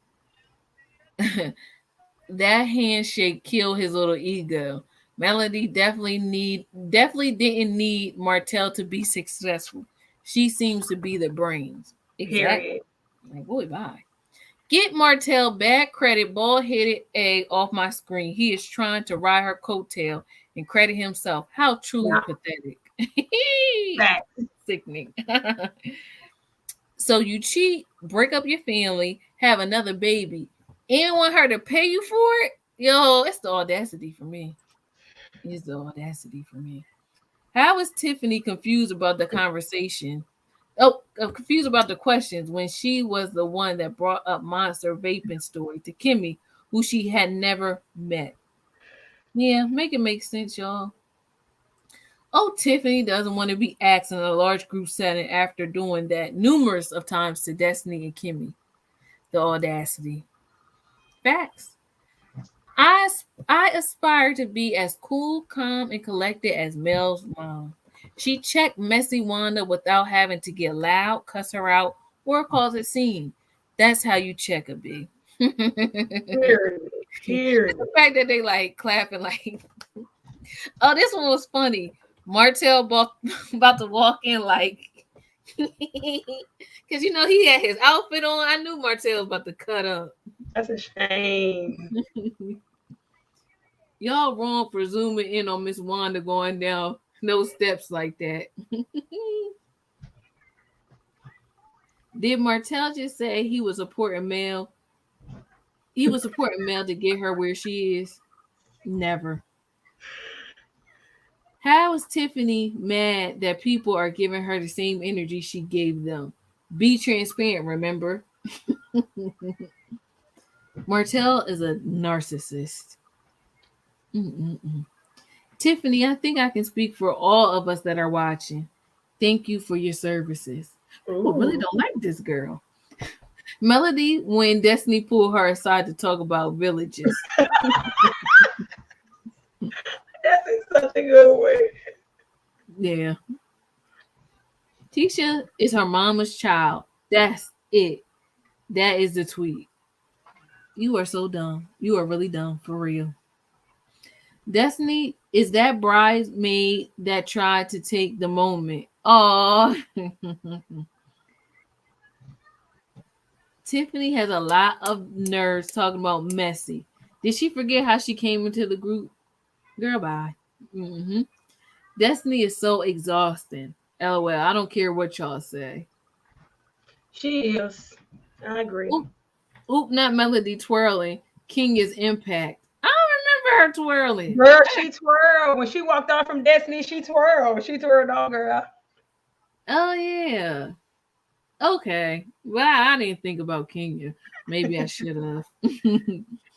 That handshake killed his little ego. Melody definitely didn't need Martell to be successful. She seems to be the brains. Exactly. Period. Like, boy, bye. Get Martell bad credit, bald-headed egg off my screen. He is trying to ride her coattail and credit himself. How truly pathetic. Sickening. So you cheat, break up your family, have another baby, and want her to pay you for it? Yo, it's the audacity for me. It's the audacity for me. How is Tiffany confused about the conversation? Oh, confused about the questions when she was the one that brought up Monster Vaping story to Kimmy, who she had never met. Yeah, make it make sense, y'all. Oh, Tiffany doesn't want to be asked in a large group setting after doing that numerous of times to Destiny and Kimmy. The audacity. Facts. I aspire to be as cool, calm, and collected as Mel's mom. She checked messy Wanda without having to get loud, cuss her out, or cause a scene. That's how you check a B. Period. The fact that they like clapping like, oh, this one was funny. Martell about to walk in like, because you know he had his outfit on. I knew Martell was about to cut up. That's a shame. Y'all wrong for zooming in on Miss Wanda going down those steps like that. Did Martell just say he was supporting Mel? He was supporting Mel to get her where she is? Never. How is Tiffany mad that people are giving her the same energy she gave them? Be transparent, remember? Martell is a narcissist. Tiffany, I think I can speak for all of us that are watching. Thank you for your services. People really don't like this girl. Melody, when Destiny pulled her aside to talk about villages. That's in such a good way. Yeah. Tisha is her mama's child. That's it. That is the tweet. You are so dumb. You are really dumb, for real. Destiny is that bridesmaid that tried to take the moment. Oh. Tiffany has a lot of nerves talking about messy. Did she forget how she came into the group? Girl, bye. Destiny is so exhausting. LOL. I don't care what y'all say. She is. I agree. Oop, not Melody twirling. King is impact. I don't remember her twirling. Girl, she twirled. When she walked off from Destiny, she twirled. She twirled all girl. Oh, yeah. Okay. Well, I didn't think about Kenya. Maybe I should have.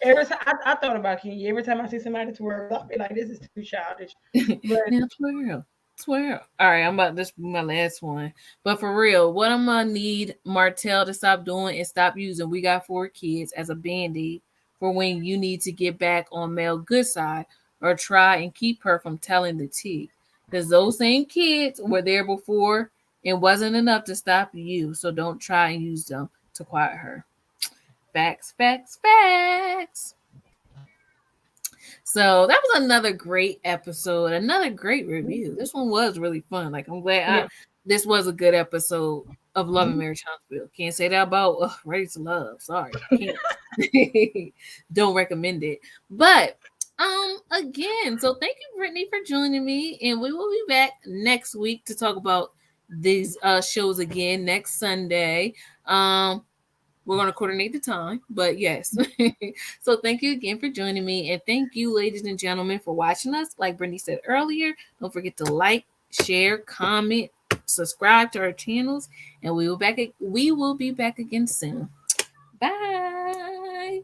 Every time I thought about Kenya. Every time I see somebody twirl, I'll be like, this is too childish. But now twirl. All right, I'm about this be my last one. But for real, what I'm gonna need Martell to stop doing is stop using "We Got 4 Kids" as a band-aid for when you need to get back on Mel's good side, or try and keep her from telling the tea. Because those same kids were there before and wasn't enough to stop you. So don't try and use them to quiet her. Facts, facts, facts. So that was another great episode, another great review. This one was really fun. Like, I'm glad this was a good episode of Love and Marriage Huntsville. Can't say that about Ready to Love. Sorry. Can't. Don't recommend it. But again, so thank you, Brittany, for joining me. And we will be back next week to talk about these shows again next Sunday. We're going to coordinate the time, but yes. So thank you again for joining me. And thank you, ladies and gentlemen, for watching us. Like Brittany said earlier, don't forget to like, share, comment, subscribe to our channels. And we will be back again soon. Bye.